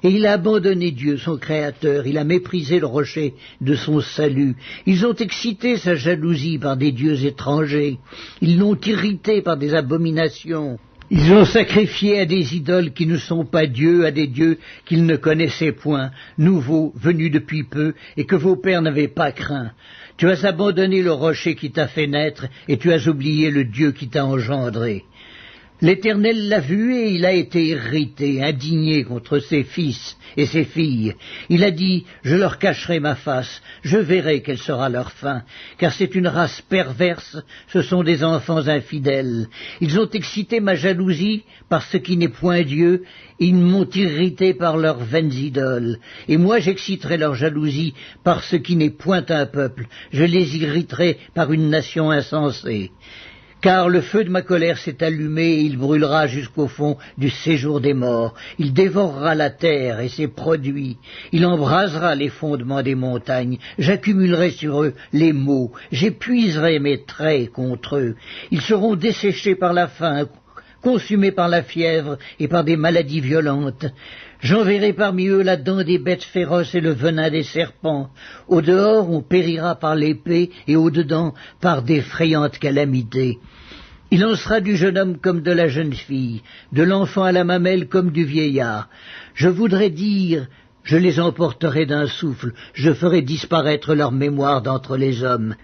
Et il a abandonné Dieu, son Créateur, il a méprisé le rocher de son salut. Ils ont excité sa jalousie par des dieux étrangers. Ils l'ont irrité par des abominations. Ils ont sacrifié à des idoles qui ne sont pas dieux, à des dieux qu'ils ne connaissaient point, nouveaux, venus depuis peu, et que vos pères n'avaient pas craint. Tu as abandonné le rocher qui t'a fait naître, et tu as oublié le Dieu qui t'a engendré. L'Éternel l'a vu et il a été irrité, indigné contre ses fils et ses filles. Il a dit, je leur cacherai ma face, je verrai quelle sera leur fin, car c'est une race perverse, ce sont des enfants infidèles. Ils ont excité ma jalousie par ce qui n'est point Dieu, ils m'ont irrité par leurs vaines idoles. Et moi j'exciterai leur jalousie par ce qui n'est point un peuple, je les irriterai par une nation insensée. Car le feu de ma colère s'est allumé et il brûlera jusqu'au fond du séjour des morts. Il dévorera la terre et ses produits. Il embrasera les fondements des montagnes. J'accumulerai sur eux les maux. J'épuiserai mes traits contre eux. Ils seront desséchés par la faim, consumés par la fièvre et par des maladies violentes. J'enverrai parmi eux la dent des bêtes féroces et le venin des serpents. Au dehors, on périra par l'épée, et au dedans, par d'effrayantes calamités. Il en sera du jeune homme comme de la jeune fille, de l'enfant à la mamelle comme du vieillard. Je voudrais dire, je les emporterai d'un souffle, je ferai disparaître leur mémoire d'entre les hommes.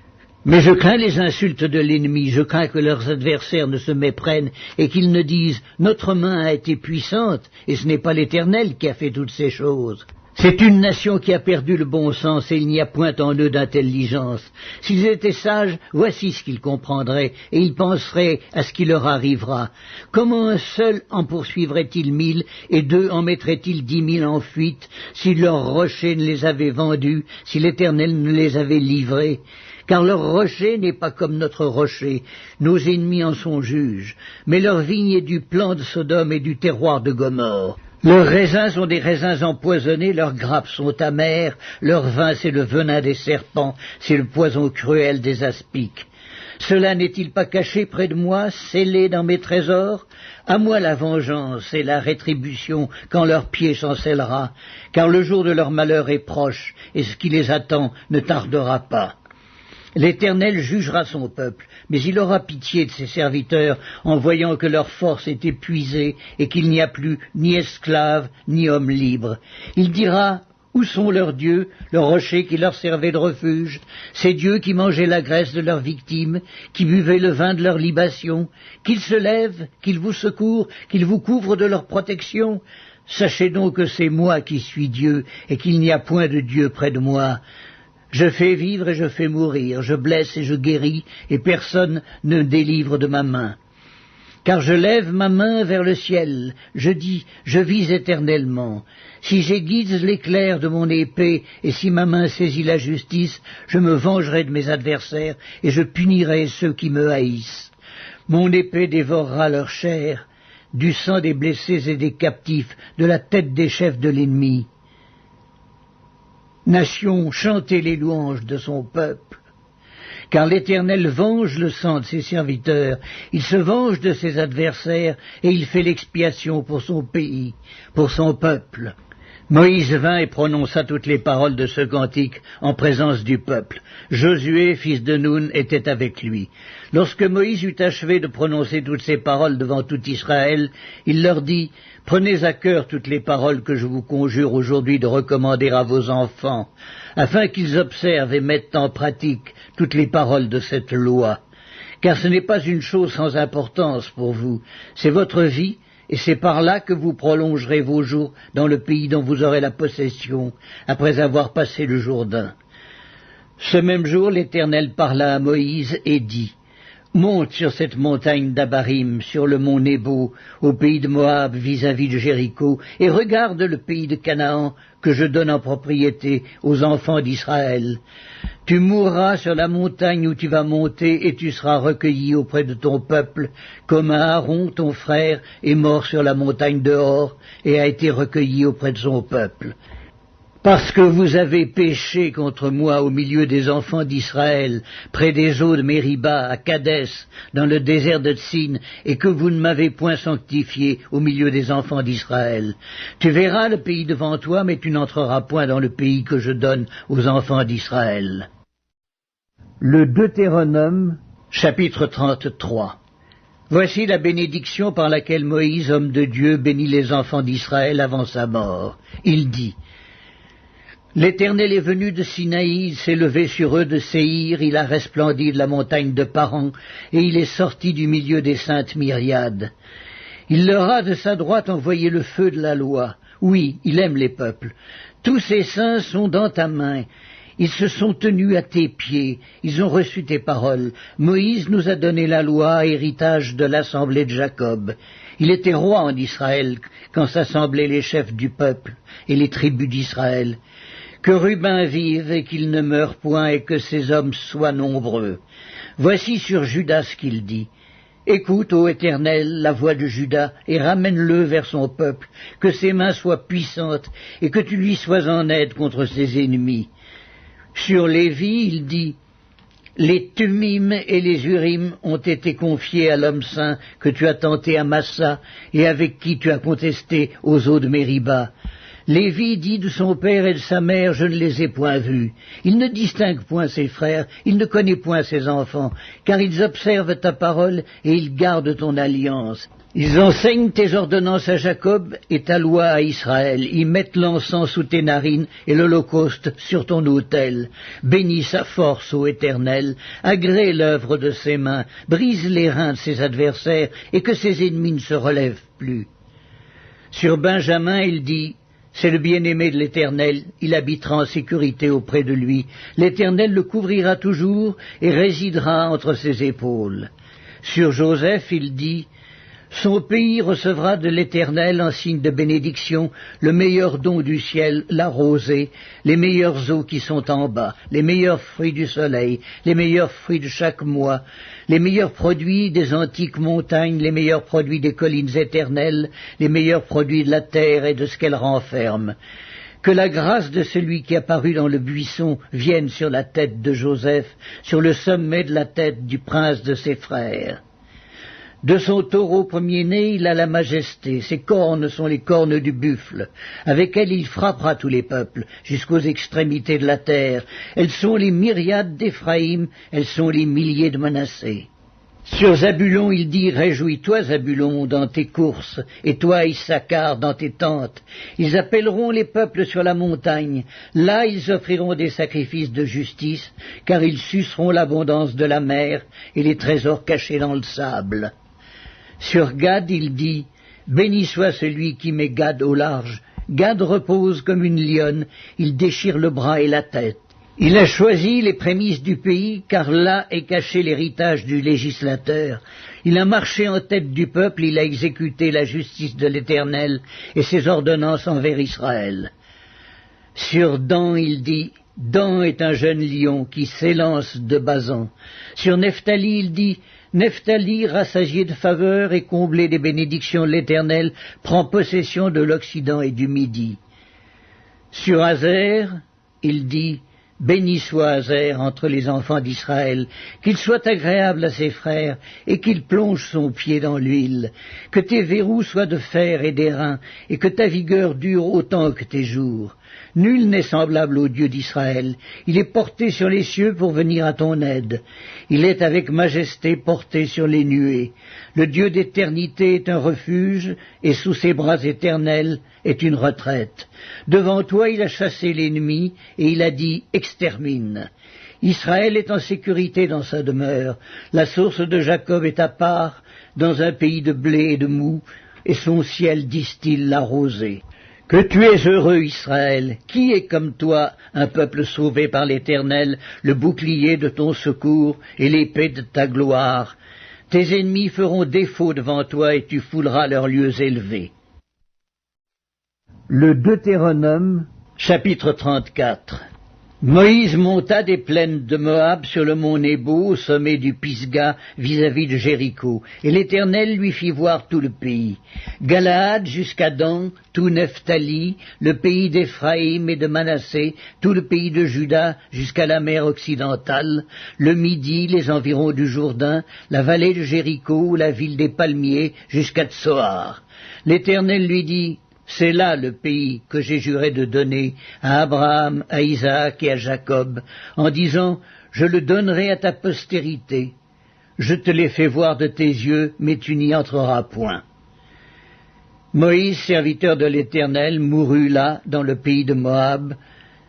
Mais je crains les insultes de l'ennemi, je crains que leurs adversaires ne se méprennent et qu'ils ne disent « Notre main a été puissante, et ce n'est pas l'Éternel qui a fait toutes ces choses. » C'est une nation qui a perdu le bon sens et il n'y a point en eux d'intelligence. S'ils étaient sages, voici ce qu'ils comprendraient et ils penseraient à ce qui leur arrivera. Comment un seul en poursuivrait-il 1000 et deux en mettrait-il 10 000 en fuite si leur rocher ne les avait vendus, si l'Éternel ne les avait livrés? Car leur rocher n'est pas comme notre rocher, nos ennemis en sont juges, mais leur vigne est du plan de Sodome et du terroir de Gomorrhe. Leurs raisins sont des raisins empoisonnés, leurs grappes sont amères, leur vin c'est le venin des serpents, c'est le poison cruel des aspics. Cela n'est-il pas caché près de moi, scellé dans mes trésors? À moi la vengeance et la rétribution quand leur pied chancellera, car le jour de leur malheur est proche, et ce qui les attend ne tardera pas. L'Éternel jugera son peuple, mais il aura pitié de ses serviteurs en voyant que leur force est épuisée et qu'il n'y a plus ni esclaves ni hommes libres. Il dira, où sont leurs dieux, leurs rochers qui leur servaient de refuge, ces dieux qui mangeaient la graisse de leurs victimes, qui buvaient le vin de leur libation, qu'ils se lèvent, qu'ils vous secourent, qu'ils vous couvrent de leur protection. Sachez donc que c'est moi qui suis Dieu et qu'il n'y a point de Dieu près de moi. Je fais vivre et je fais mourir, je blesse et je guéris, et personne ne délivre de ma main. Car je lève ma main vers le ciel, je dis, je vis éternellement. Si j'aiguise l'éclair de mon épée, et si ma main saisit la justice, je me vengerai de mes adversaires, et je punirai ceux qui me haïssent. Mon épée dévorera leur chair, du sang des blessés et des captifs, de la tête des chefs de l'ennemi. Nation, chantez les louanges de son peuple, car l'Éternel venge le sang de ses serviteurs, il se venge de ses adversaires, et il fait l'expiation pour son pays, pour son peuple. Moïse vint et prononça toutes les paroles de ce cantique en présence du peuple. Josué, fils de Nun, était avec lui. Lorsque Moïse eut achevé de prononcer toutes ces paroles devant tout Israël, il leur dit, « Prenez à cœur toutes les paroles que je vous conjure aujourd'hui de recommander à vos enfants, afin qu'ils observent et mettent en pratique toutes les paroles de cette loi. Car ce n'est pas une chose sans importance pour vous, c'est votre vie, et c'est par là que vous prolongerez vos jours dans le pays dont vous aurez la possession, après avoir passé le Jourdain. » Ce même jour, l'Éternel parla à Moïse et dit, « Monte sur cette montagne d'Abarim, sur le mont Nebo, au pays de Moab vis-à-vis de Jéricho, et regarde le pays de Canaan que je donne en propriété aux enfants d'Israël. Tu mourras sur la montagne où tu vas monter, et tu seras recueilli auprès de ton peuple, comme Aaron, ton frère, est mort sur la montagne de Hor, et a été recueilli auprès de son peuple. Parce que vous avez péché contre moi au milieu des enfants d'Israël, près des eaux de Mériba, à Kadès, dans le désert de Tsin, et que vous ne m'avez point sanctifié au milieu des enfants d'Israël. Tu verras le pays devant toi, mais tu n'entreras point dans le pays que je donne aux enfants d'Israël. Le Deutéronome, chapitre 33. Voici la bénédiction par laquelle Moïse, homme de Dieu, bénit les enfants d'Israël avant sa mort. Il dit: L'Éternel est venu de Sinaï, il s'est levé sur eux de Séhir, il a resplendi de la montagne de Paran, et il est sorti du milieu des saintes myriades. Il leur a de sa droite envoyé le feu de la loi. Oui, il aime les peuples. Tous ses saints sont dans ta main. Ils se sont tenus à tes pieds, ils ont reçu tes paroles. Moïse nous a donné la loi, héritage de l'assemblée de Jacob. Il était roi en Israël quand s'assemblaient les chefs du peuple et les tribus d'Israël. Que Ruben vive et qu'il ne meure point et que ses hommes soient nombreux. Voici sur Judas ce qu'il dit. Écoute, ô Éternel, la voix de Judas, et ramène-le vers son peuple, que ses mains soient puissantes, et que tu lui sois en aide contre ses ennemis. Sur Lévi, il dit, les Tumim et les Urim ont été confiés à l'homme saint que tu as tenté à Massa, et avec qui tu as contesté aux eaux de Mériba. Lévi dit de son père et de sa mère, je ne les ai point vus. Il ne distingue point ses frères, il ne connaît point ses enfants, car ils observent ta parole et ils gardent ton alliance. Ils enseignent tes ordonnances à Jacob et ta loi à Israël. Ils mettent l'encens sous tes narines et l'holocauste sur ton autel. Bénis sa force, ô Éternel, agrée l'œuvre de ses mains, brise les reins de ses adversaires et que ses ennemis ne se relèvent plus. Sur Benjamin, il dit, c'est le bien-aimé de l'Éternel, il habitera en sécurité auprès de lui. L'Éternel le couvrira toujours et résidera entre ses épaules. Sur Joseph, il dit, son pays recevra de l'Éternel en signe de bénédiction le meilleur don du ciel, la rosée, les meilleures eaux qui sont en bas, les meilleurs fruits du soleil, les meilleurs fruits de chaque mois, les meilleurs produits des antiques montagnes, les meilleurs produits des collines éternelles, les meilleurs produits de la terre et de ce qu'elle renferme. Que la grâce de celui qui apparut dans le buisson vienne sur la tête de Joseph, sur le sommet de la tête du prince de ses frères. De son taureau premier-né, il a la majesté, ses cornes sont les cornes du buffle, avec elles il frappera tous les peuples, jusqu'aux extrémités de la terre. Elles sont les myriades d'Éphraïm, elles sont les milliers de Manassé. Sur Zabulon, il dit, réjouis-toi, Zabulon, dans tes courses, et toi, Issachar, dans tes tentes. Ils appelleront les peuples sur la montagne. Là, ils offriront des sacrifices de justice, car ils suceront l'abondance de la mer et les trésors cachés dans le sable. Sur Gad, il dit, béni soit celui qui met Gad au large. Gad repose comme une lionne, il déchire le bras et la tête. Il a choisi les prémices du pays, car là est caché l'héritage du législateur. Il a marché en tête du peuple, il a exécuté la justice de l'Éternel et ses ordonnances envers Israël. Sur Dan, il dit, Dan est un jeune lion qui s'élance de Basan. Sur Nephtali, il dit, Nephtali, rassasié de faveur et comblé des bénédictions de l'Éternel, prend possession de l'Occident et du Midi. Sur Azer, il dit, béni soit Azer entre les enfants d'Israël, qu'il soit agréable à ses frères et qu'il plonge son pied dans l'huile, que tes verrous soient de fer et d'airain et que ta vigueur dure autant que tes jours. Nul n'est semblable au Dieu d'Israël. Il est porté sur les cieux pour venir à ton aide. Il est avec majesté porté sur les nuées. Le Dieu d'éternité est un refuge, et sous ses bras éternels est une retraite. Devant toi il a chassé l'ennemi, et il a dit « Extermine ». Israël est en sécurité dans sa demeure. La source de Jacob est à part, dans un pays de blé et de moût, et son ciel distille la rosée. Que tu es heureux, Israël. Qui est comme toi, un peuple sauvé par l'Éternel, le bouclier de ton secours et l'épée de ta gloire? Tes ennemis feront défaut devant toi et tu fouleras leurs lieux élevés. Le Deutéronome, chapitre 34. Moïse monta des plaines de Moab sur le mont Nebo, au sommet du Pisga, vis-à-vis de Jéricho, et l'Éternel lui fit voir tout le pays. Galaad jusqu'à Dan, tout Nephtali, le pays d'Éphraïm et de Manassé, tout le pays de Juda jusqu'à la mer occidentale, le Midi, les environs du Jourdain, la vallée de Jéricho, la ville des palmiers, jusqu'à Tsoar. L'Éternel lui dit: c'est là le pays que j'ai juré de donner à Abraham, à Isaac et à Jacob, en disant: je le donnerai à ta postérité. Je te l'ai fait voir de tes yeux, mais tu n'y entreras point. Moïse, serviteur de l'Éternel, mourut là, dans le pays de Moab,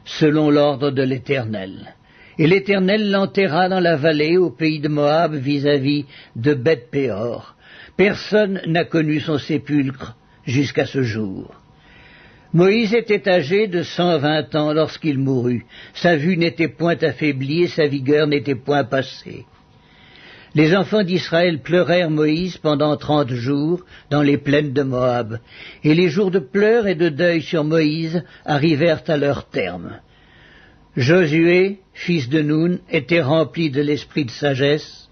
selon l'ordre de l'Éternel. Et l'Éternel l'enterra dans la vallée, au pays de Moab, vis-à-vis de Beth-péor. Personne n'a connu son sépulcre jusqu'à ce jour. Moïse était âgé de 120 ans lorsqu'il mourut. Sa vue n'était point affaiblie et sa vigueur n'était point passée. Les enfants d'Israël pleurèrent Moïse pendant 30 jours dans les plaines de Moab, et les jours de pleurs et de deuil sur Moïse arrivèrent à leur terme. Josué, fils de Nun, était rempli de l'esprit de sagesse,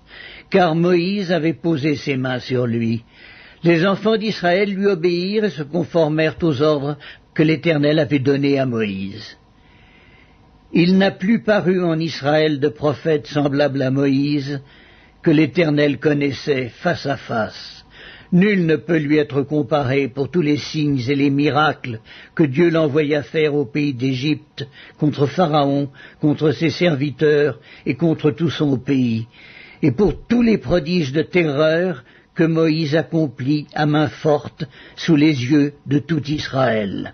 car Moïse avait posé ses mains sur lui. Les enfants d'Israël lui obéirent et se conformèrent aux ordres que l'Éternel avait donnés à Moïse. Il n'a plus paru en Israël de prophète semblable à Moïse, que l'Éternel connaissait face à face. Nul ne peut lui être comparé pour tous les signes et les miracles que Dieu l'envoya faire au pays d'Égypte, contre Pharaon, contre ses serviteurs et contre tout son pays, et pour tous les prodiges de terreur que Moïse accomplit à main forte sous les yeux de tout Israël.